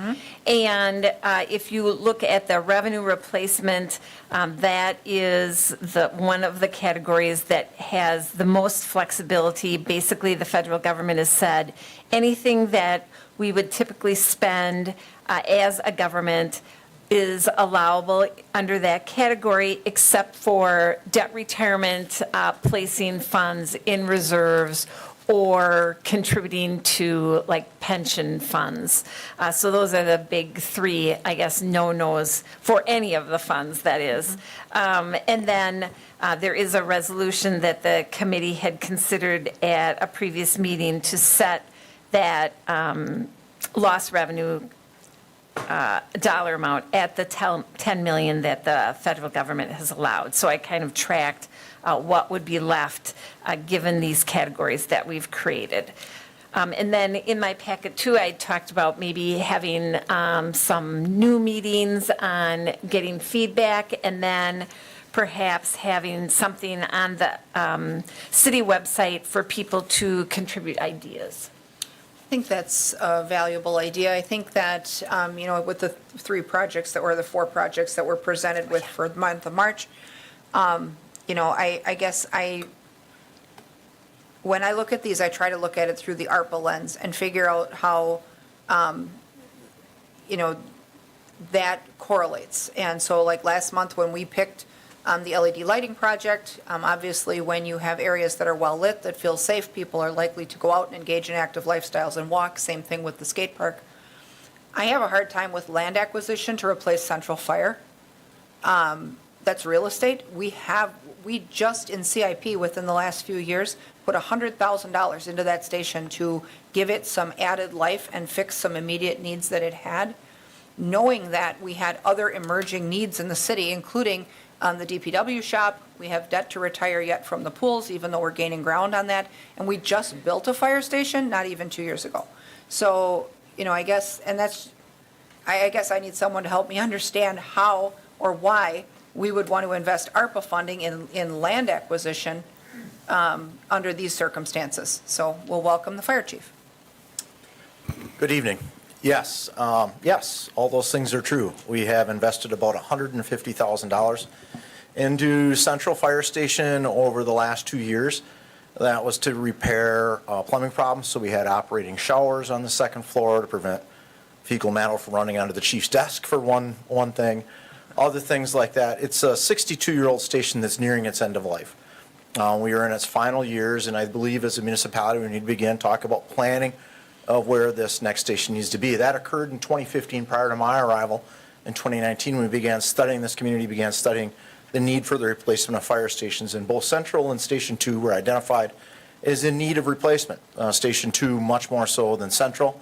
And if you look at the revenue replacement, that is one of the categories that has the most flexibility. Basically, the federal government has said anything that we would typically spend as a government is allowable under that category, except for debt retirement, placing funds in reserves, or contributing to like pension funds. So those are the big three, I guess, no-nos for any of the funds, that is. And then there is a resolution that the committee had considered at a previous meeting to set that lost revenue dollar amount at the 10 million that the federal government has allowed. So I kind of tracked what would be left given these categories that we've created. And then in my packet too, I talked about maybe having some new meetings on getting feedback, and then perhaps having something on the city website for people to contribute ideas. I think that's a valuable idea. I think that, with the 3 projects that were the 4 projects that were presented with for the month of March, I guess when I look at these, I try to look at it through the ARPA lens and figure out how, that correlates. And so like last month when we picked the LED lighting project, obviously when you have areas that are well lit, that feel safe, people are likely to go out and engage in active lifestyles and walk. Same thing with the skate park. I have a hard time with land acquisition to replace central fire. That's real estate. We just in CIP within the last few years put $100,000 into that station to give it some added life and fix some immediate needs that it had, knowing that we had other emerging needs in the city, including the DPW shop. We have debt to retire yet from the pools, even though we're gaining ground on that. And we just built a fire station not even 2 years ago. So, I guess I need someone to help me understand how or why we would want to invest ARPA funding in land acquisition under these circumstances. So we'll welcome the fire chief. Good evening. Yes, all those things are true. We have invested about $150,000 into Central Fire Station over the last 2 years. That was to repair plumbing problems, so we had operating showers on the second floor to prevent fecal matter from running onto the chief's desk for one thing. Other things like that. It's a 62-year-old station that's nearing its end of life. We are in its final years, and I believe as a municipality we need to begin talk about planning of where this next station needs to be. That occurred in 2015 prior to my arrival. In 2019, we began studying, this community began studying the need for the replacement of fire stations, and both Central and Station 2 were identified as in need of replacement. Station 2 much more so than Central,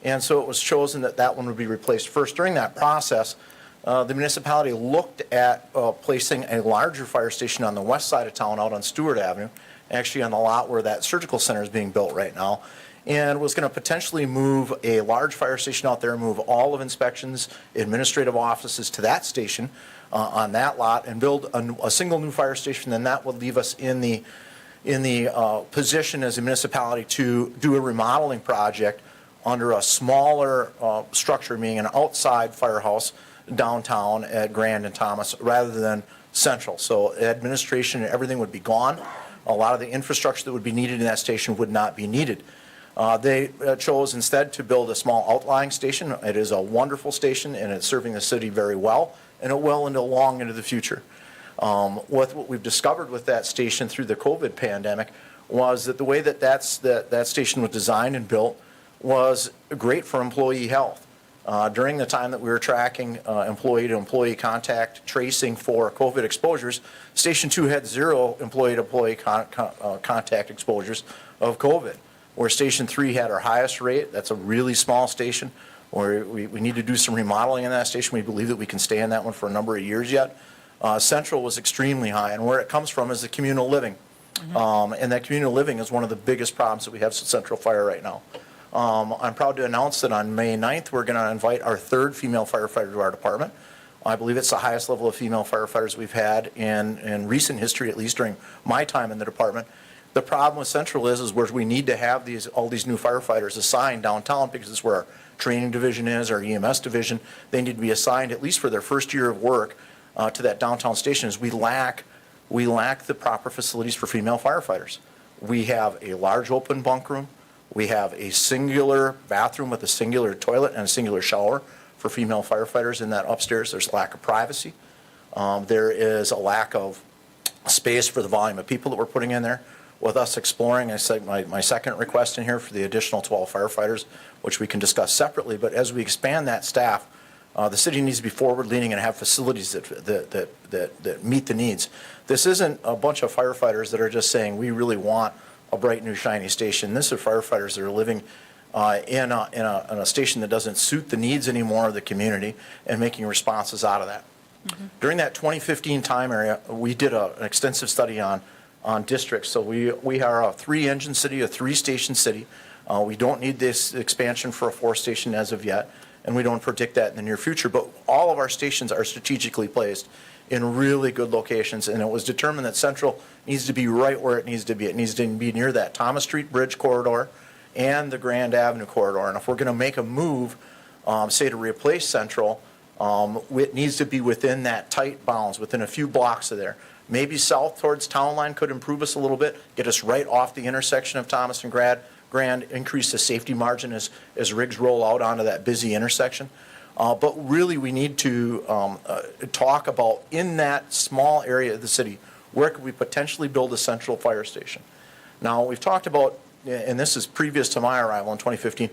and so it was chosen that that one would be replaced first. During that process, the municipality looked at placing a larger fire station on the west side of town out on Stewart Avenue, actually on the lot where that surgical center is being built right now, and was going to potentially move a large fire station out there, move all of inspections, administrative offices to that station on that lot, and build a single new fire station. Then that would leave us in the position as a municipality to do a remodeling project under a smaller structure, meaning an outside firehouse downtown at Grand and Thomas rather than Central. So administration and everything would be gone. A lot of the infrastructure that would be needed in that station would not be needed. They chose instead to build a small outlying station. It is a wonderful station and it's serving the city very well, and it will into long into the future. What we've discovered with that station through the COVID pandemic was that the way that station was designed and built was great for employee health. During the time that we were tracking employee-to-employee contact tracing for COVID exposures, Station 2 had 0 employee-to-employee contact exposures of COVID, where Station 3 had our highest rate. That's a really small station where we need to do some remodeling in that station. We believe that we can stay in that one for a number of years yet. Central was extremely high, and where it comes from is the communal living. And that communal living is one of the biggest problems that we have with Central Fire right now. I'm proud to announce that on May 9th, we're going to invite our 3rd female firefighter to our department. I believe it's the highest level of female firefighters we've had in recent history, at least during my time in the department. The problem with Central is where we need to have all these new firefighters assigned downtown, because it's where our training division is, our EMS division. They need to be assigned, at least for their first year of work, to that downtown station, as we lack the proper facilities for female firefighters. We have a large open bunk room. We have a singular bathroom with a singular toilet and a singular shower for female firefighters in that upstairs. There's a lack of privacy. There is a lack of space for the volume of people that we're putting in there. With us exploring, I said my second request in here for the additional 12 firefighters, which we can discuss separately, but as we expand that staff, the city needs to be forward-leaning and have facilities that meet the needs. This isn't a bunch of firefighters that are just saying, we really want a bright new shiny station. This are firefighters that are living in a station that doesn't suit the needs anymore of the community and making responses out of that. Mm-hmm. During that 2015 time area, we did an extensive study on districts. So we are a 3-engine city, a 3-station city. We don't need this expansion for a fourth station as of yet, and we don't predict that in the near future. But all of our stations are strategically placed in really good locations, and it was determined that Central needs to be right where it needs to be. It needs to be near that Thomas Street Bridge corridor and the Grand Avenue corridor. And if we're going to make a move, say to replace Central, it needs to be within that tight bounds, within a few blocks of there. Maybe south towards Town Line could improve us a little bit, get us right off the intersection of Thomas and Grand, increase the safety margin as rigs roll out onto that busy intersection. But really, we need to talk about, in that small area of the city, where could we potentially build a central fire station? Now, we've talked about, and this is previous to my arrival in 2015,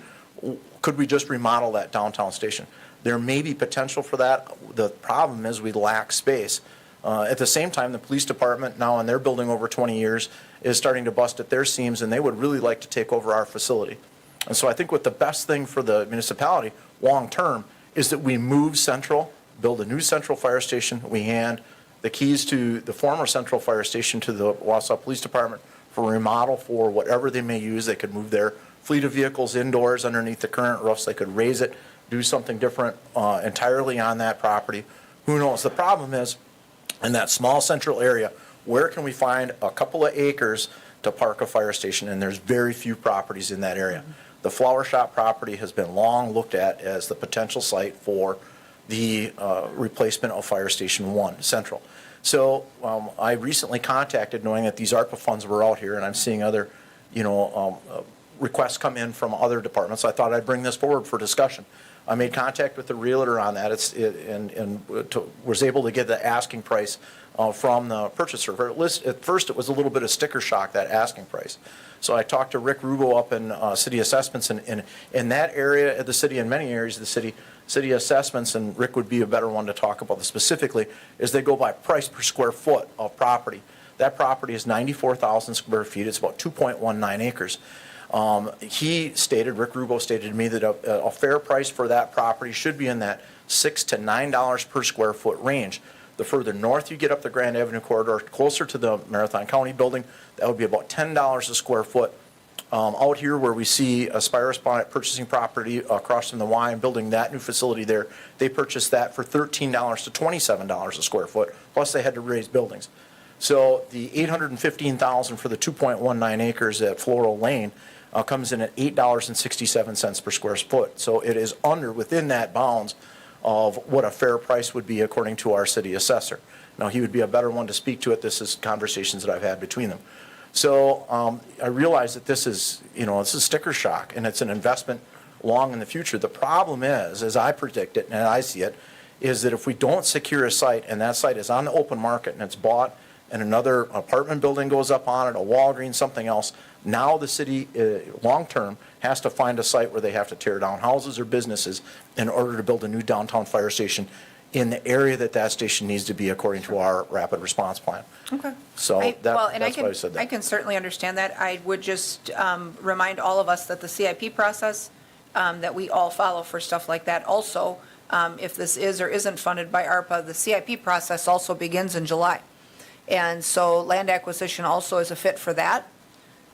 could we just remodel that downtown station? There may be potential for that. The problem is we lack space. At the same time, the police department, now in their building over 20 years, is starting to bust at their seams, and they would really like to take over our facility. And so I think what the best thing for the municipality, long-term, is that we move Central, build a new Central Fire Station. We hand the keys to the former Central Fire Station to the Wausau Police Department for remodel for whatever they may use. They could move their fleet of vehicles indoors underneath the current roofs. They could raise it, do something different entirely on that property. Who knows? The problem is, in that small central area, where can we find a couple of acres to park a fire station? And there's very few properties in that area. The Flower Shop property has been long looked at as the potential site for the replacement of Fire Station 1 Central. So I recently contacted, knowing that these ARPA funds were out here, and I'm seeing other, requests come in from other departments. I thought I'd bring this forward for discussion. I made contact with the realtor on that, was able to get the asking price from the purchaser. At first, it was a little bit of sticker shock, that asking price. So I talked to Rick Rugo up in city assessments, and in that area of the city, in many areas of the city assessments, and Rick would be a better one to talk about this specifically, is they go by price per square foot of property. That property is 94,000 square feet. It's about 2.19 acres. Rick Rugo stated to me that a fair price for that property should be in that $6 to $9 per square foot range. The further north you get up the Grand Avenue corridor, closer to the Marathon County building, that would be about $10 a square foot. Out here where we see Aspirus purchasing property across from the Waam, building that new facility there, they purchased that for $13 to $27 a square foot, plus they had to raise buildings. So the $815,000 for the 2.19 acres at Floral Lane comes in at $8.67 per square foot. So it is within that bounds of what a fair price would be according to our city assessor. Now, he would be a better one to speak to it. This is conversations that I've had between them. So I realize that this is sticker shock, and it's an investment long in the future. The problem is, as I predict it and I see it, is that if we don't secure a site, and that site is on the open market and it's bought, and another apartment building goes up on it, a Walgreens, something else, now the city, long-term, has to find a site where they have to tear down houses or businesses in order to build a new downtown fire station in the area that station needs to be according to our rapid response plan. Okay. So that's why I said that. I can certainly understand that. I would just remind all of us that the CIP process that we all follow for stuff like that also, if this is or isn't funded by ARPA, the CIP process also begins in July. And so land acquisition also is a fit for that.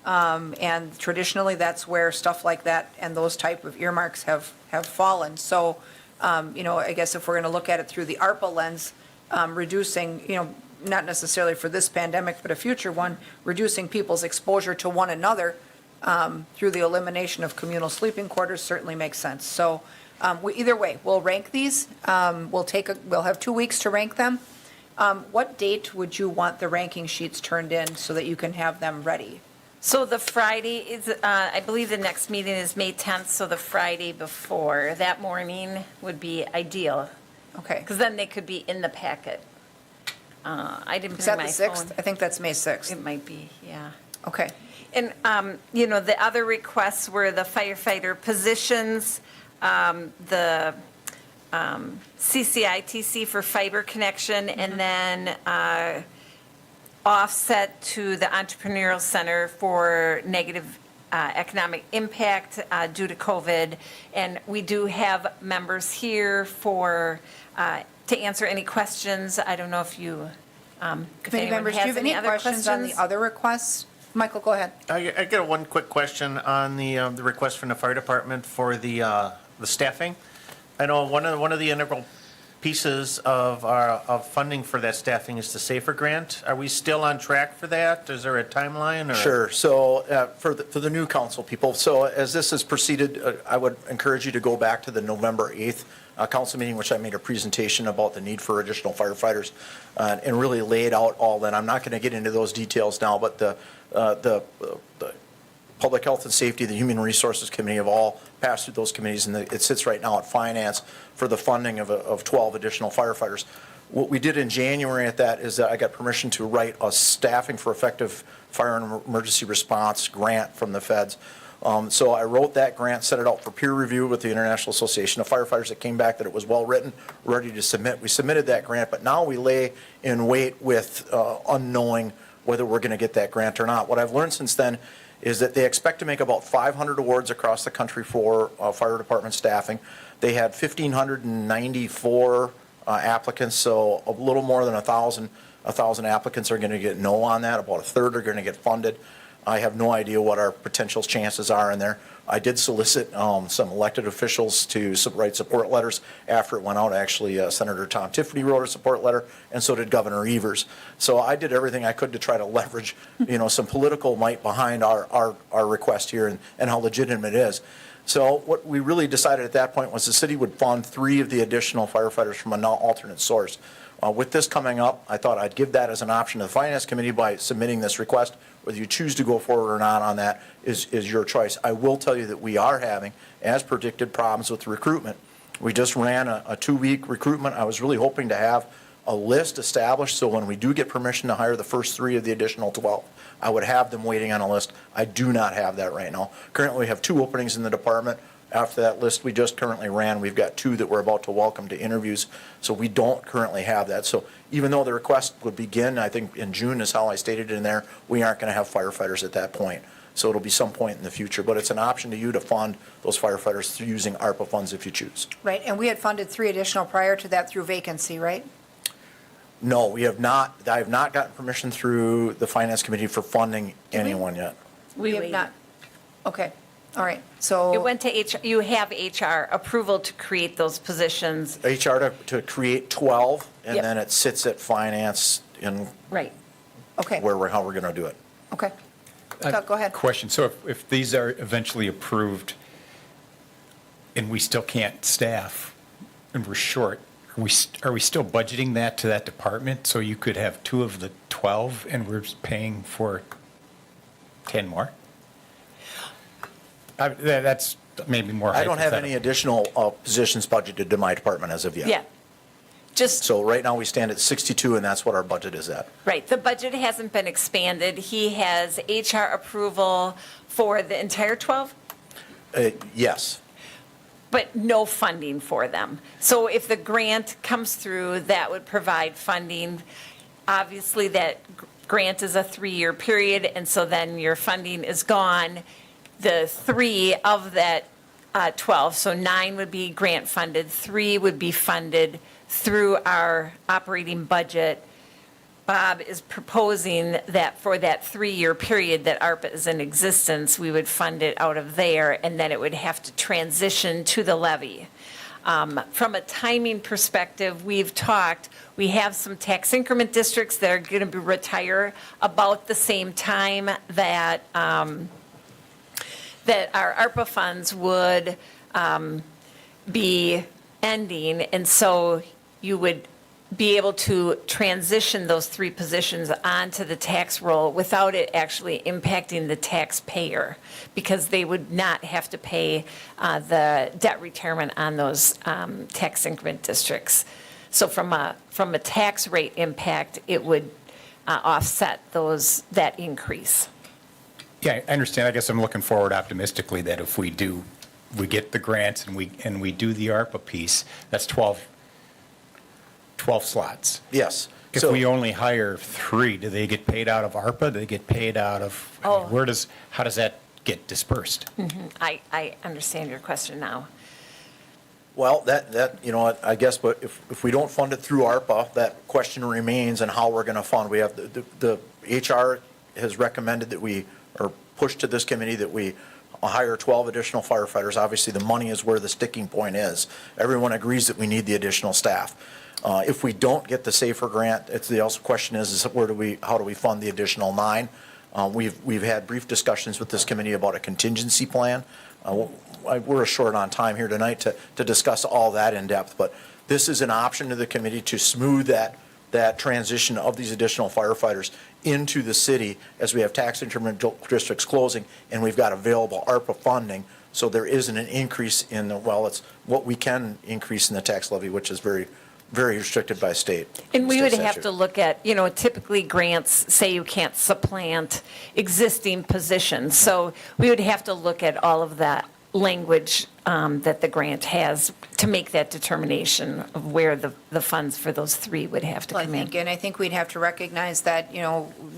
And traditionally, that's where stuff like that and those type of earmarks have fallen. So, I guess if we're going to look at it through the ARPA lens, reducing, not necessarily for this pandemic, but a future one, reducing people's exposure to one another through the elimination of communal sleeping quarters certainly makes sense. So either way, we'll rank these. We'll have 2 weeks to rank them. What date would you want the ranking sheets turned in so that you can have them ready? So the Friday is, I believe the next meeting is May 10th, so the Friday before, that morning would be ideal. Okay. Because then they could be in the packet. I didn't Is bring that my the phone. 6th? I think that's May 6th. It might be, yeah. Okay. And, the other requests were the firefighter positions, the CCITC for fiber connection, and then offset to the Entrepreneurial Center for negative economic impact due to COVID. And we do have members here to answer any questions. I don't know if you, if Committee anyone members, do you has have any any other questions on the other requests? Michael, go ahead. I got one quick question on the request from the fire department for the staffing. I know one of the integral pieces of funding for that staffing is the SAFER grant. Are we still on track for that? Is there a timeline or? Sure. So for the new council people, so as this has proceeded, I would encourage you to go back to the November 8th council meeting, which I made a presentation about the need for additional firefighters and really laid out all that. I'm not going to get into those details now, but the Public Health and Safety, the Human Resources Committee have all passed through those committees, and it sits right now at Finance for the funding of 12 additional firefighters. What we did in January at that is that I got permission to write a staffing for effective fire and emergency response grant from the feds. So I wrote that grant, set it out for peer review with the International Association of Firefighters. It came back that it was well-written, ready to submit. We submitted that grant, but now we lay in wait with unknowing whether we're going to get that grant or not. What I've learned since then is that they expect to make about 500 awards across the country for fire department staffing. They had 1,594 applicants, so a little more than 1,000 applicants are going to get no on that. About a third are going to get funded. I have no idea what our potential chances are in there. I did solicit some elected officials to write support letters after it went out. Actually, Senator Tom Tiffany wrote a support letter, and so did Governor Evers. So I did everything I could to try to leverage, some political might behind our request here and how legitimate it is. So what we really decided at that point was the city would fund 3 of the additional firefighters from an alternate source. With this coming up, I thought I'd give that as an option to the Finance Committee by submitting this request. Whether you choose to go forward or not on that is your choice. I will tell you that we are having, as predicted, problems with recruitment. We just ran a 2-week recruitment. I was really hoping to have a list established so when we do get permission to hire the first 3 of the additional 12, I would have them waiting on a list. I do not have that right now. Currently, we have 2 openings in the department. After that list we just currently ran, we've got 2 that we're about to welcome to interviews. So we don't currently have that. So even though the request would begin, I think in June is how I stated it in there, we aren't going to have firefighters at that point. So it'll be some point in the future. But it's an option to you to fund those firefighters through using ARPA funds if you choose. Right, and we had funded 3 additional prior to that through vacancy, right? No, we have not. I have not gotten permission through the Finance Committee for funding anyone yet. We have not. Okay, all right, so. It went to HR, you have HR approval to create those positions. HR to create 12, and Yep. then it sits at Finance in Right. Okay, how we're going to do it. okay. Scott, go ahead. Question, so if these are eventually approved and we still can't staff and we're short, are we still budgeting that to that department? So you could have 2 of the 12 and we're paying for 10 more? That's maybe more I don't have any hypothetical. additional positions budgeted to my department as of yet. Yeah. Just, So right now, we stand at 62, and that's what our budget is at. right, the budget hasn't been expanded. He has HR approval for the entire 12, Yes. but no funding for them. So if the grant comes through, that would provide funding. Obviously, that grant is a 3-year period, and so then your funding is gone. The 3 of that 12, so 9 would be grant funded, 3 would be funded through our operating budget. Bob is proposing that for that 3-year period that ARPA is in existence, we would fund it out of there, and then it would have to transition to the levy. From a timing perspective, we have some tax increment districts that are going to retire about the same time that our ARPA funds would be ending, and so you would be able to transition those 3 positions onto the tax roll without it actually impacting the taxpayer, because they would not have to pay the debt retirement on those tax increment districts. So from a tax rate impact, it would offset that increase. Yeah, I understand. I guess I'm looking forward optimistically that if we get the grants and we do the ARPA piece, that's 12 slots. Yes. If we only hire 3, do they get paid out of ARPA? Do they get paid out of, Oh. how does that get dispersed? I understand your question now. Well, I guess, but if we don't fund it through ARPA, that question remains on how we're going to fund. We have the HR has recommended that we, or pushed to this committee that we hire 12 additional firefighters. Obviously, the money is where the sticking point is. Everyone agrees that we need the additional staff. If we don't get the SAFER grant, the also question is how do we fund the additional 9? We've had brief discussions with this committee about a contingency plan. We're short on time here tonight to discuss all that in depth, but this is an option to the committee to smooth that transition of these additional firefighters into the city as we have tax increment districts closing and we've got available ARPA funding. So there isn't an increase in it's what we can increase in the tax levy, which is very, very restricted by state. And we state would have statute. to look at, typically grants say you can't supplant existing positions. So we would have to look at all of that language that the grant has to make that determination of where the funds for those 3 would have to Well, come in. I think we'd have to recognize that,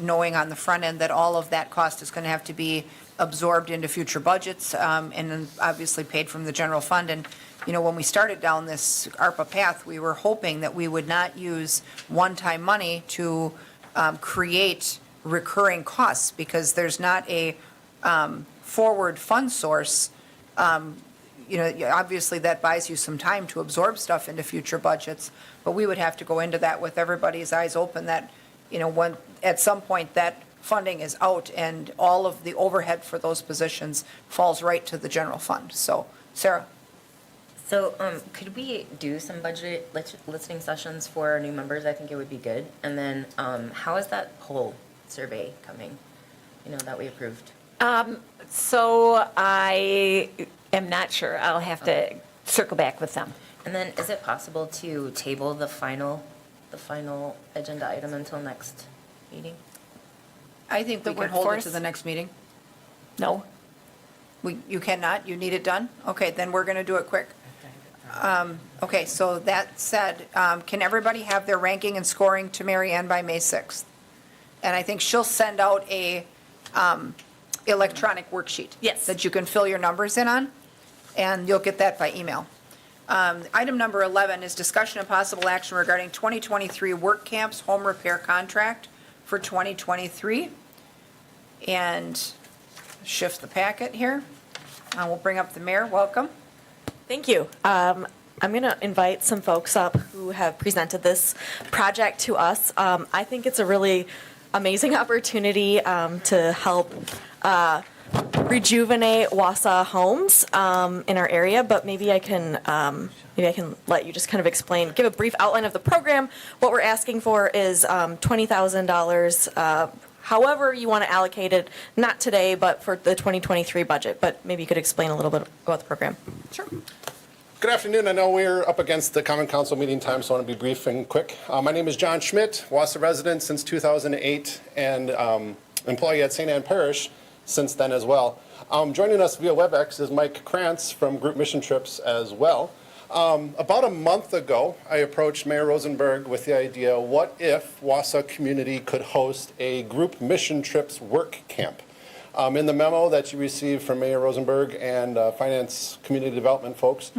knowing on the front end that all of that cost is going to have to be absorbed into future budgets, and then obviously paid from the general fund. And, when we started down this ARPA path, we were hoping that we would not use one-time money to create recurring costs, because there's not a forward fund source. Obviously that buys you some time to absorb stuff into future budgets, but we would have to go into that with everybody's eyes open that, when, at some point, that funding is out and all of the overhead for those positions falls right to the general fund. So, Sarah? So could we do some budget listening sessions for our new members? I think it would be good. And then how is that whole survey coming, that we approved? So I am not sure. I'll have to circle back with them. And then is it possible to table the final agenda item until next meeting? I think we The can hold it to workforce? the next meeting. No? You cannot? You need it done? Okay, then we're going to do it quick. Okay, so that said, can everybody have their ranking and scoring to Mary Ann by May 6th? And I think she'll send out a electronic worksheet. Yes. That you can fill your numbers in on, and you'll get that by email. Item number 11 is discussion and possible action regarding 2023 work camps home repair contract for 2023. And shift the packet here. We'll bring up the mayor. Welcome. Thank you. I'm going to invite some folks up who have presented this project to us. I think it's a really amazing opportunity to help rejuvenate Wausau homes in our area, but maybe I can let you just kind of explain, give a brief outline of the program. What we're asking for is $20,000, however you want to allocate it, not today, but for the 2023 budget. But maybe you could explain a little bit about the program. Sure. Good afternoon. I know we're up against the Common Council meeting time, so I want to be brief and quick. My name is John Schmidt, Wausau resident since 2008, and employee at St. Anne Parish since then as well. Joining us via WebEx is Mike Krantz from Group Mission Trips as well. About a month ago, I approached Mayor Rosenberg with the idea, what if Wausau community could host a Group Mission Trips work camp? In the memo that you received from Mayor Rosenberg and Finance Community Development folks,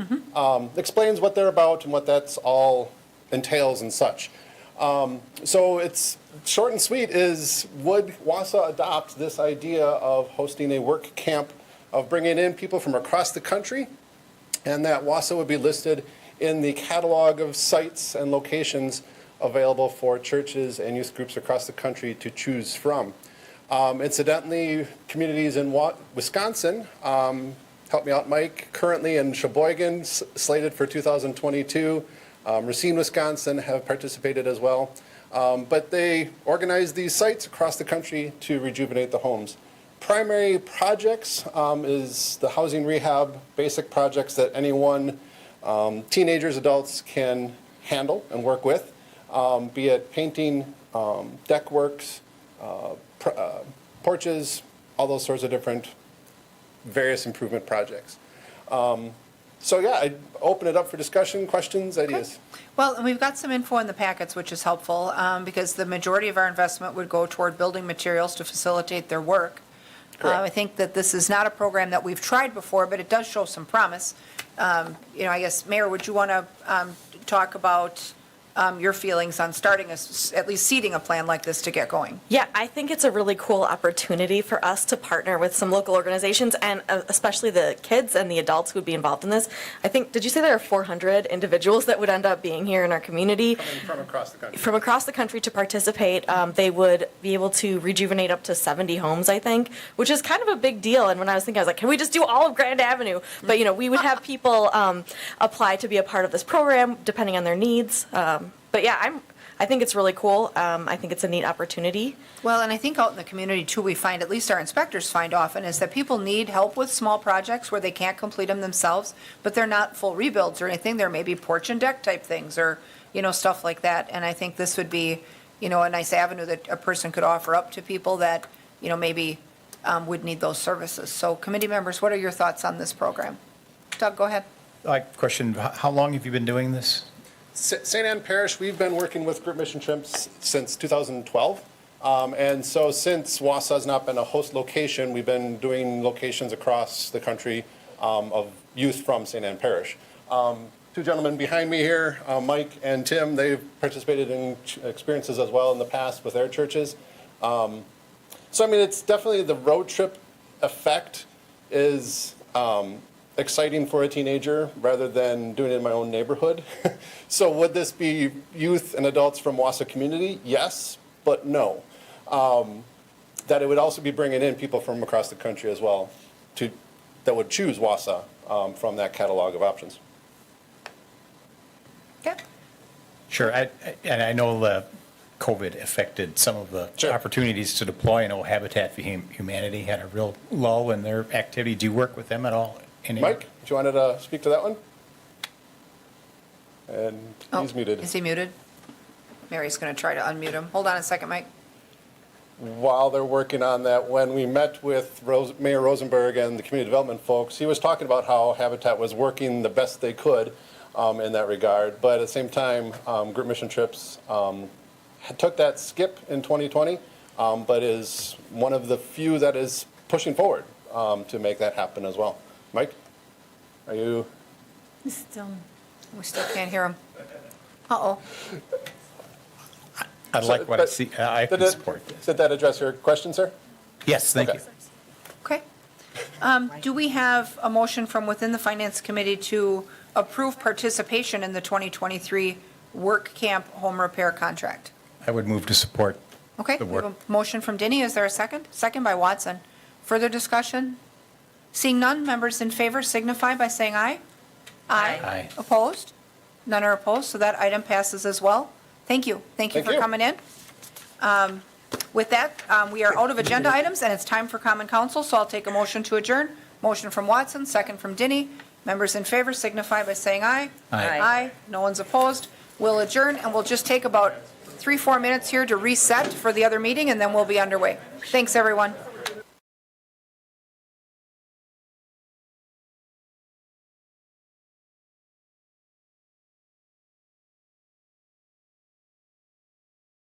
explains what they're about and what that's all entails and such. So it's short and sweet is, would Wausau adopt this idea of hosting a work camp, of bringing in people from across the country, and that Wausau would be listed in the catalog of sites and locations available for churches and youth groups across the country to choose from. Incidentally, communities in Wisconsin, help me out, Mike, currently in Sheboygan, slated for 2022. Racine, Wisconsin have participated as well. But they organize these sites across the country to rejuvenate the homes. Primary projects is the housing rehab, basic projects that anyone, teenagers, adults can handle and work with, be it painting, deck works, porches, all those sorts of different various improvement projects. So yeah, I open it up for discussion, questions, ideas. Well, and we've got some info in the packets, which is helpful, because the majority of our investment would go toward building materials to facilitate their work. I think that this is not a program that we've tried before, but it does show some promise. I guess, Mayor, would you want to talk about your feelings on starting at least seeding a plan like this to get going. Yeah, I think it's a really cool opportunity for us to partner with some local organizations and especially the kids and the adults who would be involved in this. I think, did you say there are 400 individuals that would end up being here in our community? Coming from across the country. From across the country to participate. They would be able to rejuvenate up to 70 homes, I think, which is kind of a big deal. And when I was thinking, I was like, can we just do all of Grand Avenue? But, we would have people apply to be a part of this program depending on their needs. But yeah, I think it's really cool. I think it's a neat opportunity. Well, and I think out in the community too, we find, at least our inspectors find often, is that people need help with small projects where they can't complete them themselves, but they're not full rebuilds or anything. They're maybe porch and deck type things or, stuff like that. And I think this would be, a nice avenue that a person could offer up to people that, maybe would need those services. So committee members, what are your thoughts on this program? Doug, go ahead. Question, how long have you been doing this? St. Anne Parish, we've been working with Group Mission Trips since 2012. And so since Wausau's not been a host location, we've been doing locations across the country of youth from St. Anne Parish. Two gentlemen behind me here, Mike and Tim, they've participated in experiences as well in the past with their churches. It's definitely the road trip effect is exciting for a teenager rather than doing it in my own neighborhood. So would this be youth and adults from Wausau community? Yes, but no. That it would also be bringing in people from across the country as well that would choose Wausau from that catalog of options. Okay. Sure, and I know the COVID affected some of the Sure. opportunities to deploy. I know Habitat for Humanity had a real lull in their activity. Do you work with them at all? Mike, do you want to speak to that one? And he's muted. Is he muted? Mary's going to try to unmute him. Hold on a second, Mike. While they're working on that, when we met with Mayor Rosenberg and the community development folks, he was talking about how Habitat was working the best they could in that regard. But at the same time, Group Mission Trips took that skip in 2020, but is one of the few that is pushing forward to make that happen as well. Mike, are you? We still can't hear him. Uh-oh. I'd like what I see. I can support this. Did that address your question, sir? Yes, thank you. Okay. Do we have a motion from within the Finance Committee to approve participation in the 2023 Work Camp Home Repair Contract? I would move to support Okay, the we have work. a motion from Denny. Is there a second? Second by Watson. Further discussion? Seeing none, members in favor signify by saying aye. Aye. Opposed? None are opposed, so that item passes as well. Thank you. Thank you Thank for you. coming in. With that, we are out of agenda items, and it's time for common council, so I'll take a motion to adjourn. Motion from Watson, second from Denny. Members in favor signify by saying aye. Aye. Aye. No one's opposed. We'll adjourn, and we'll just take about 3-4 minutes here to reset for the other meeting, and then we'll be underway. Thanks, everyone.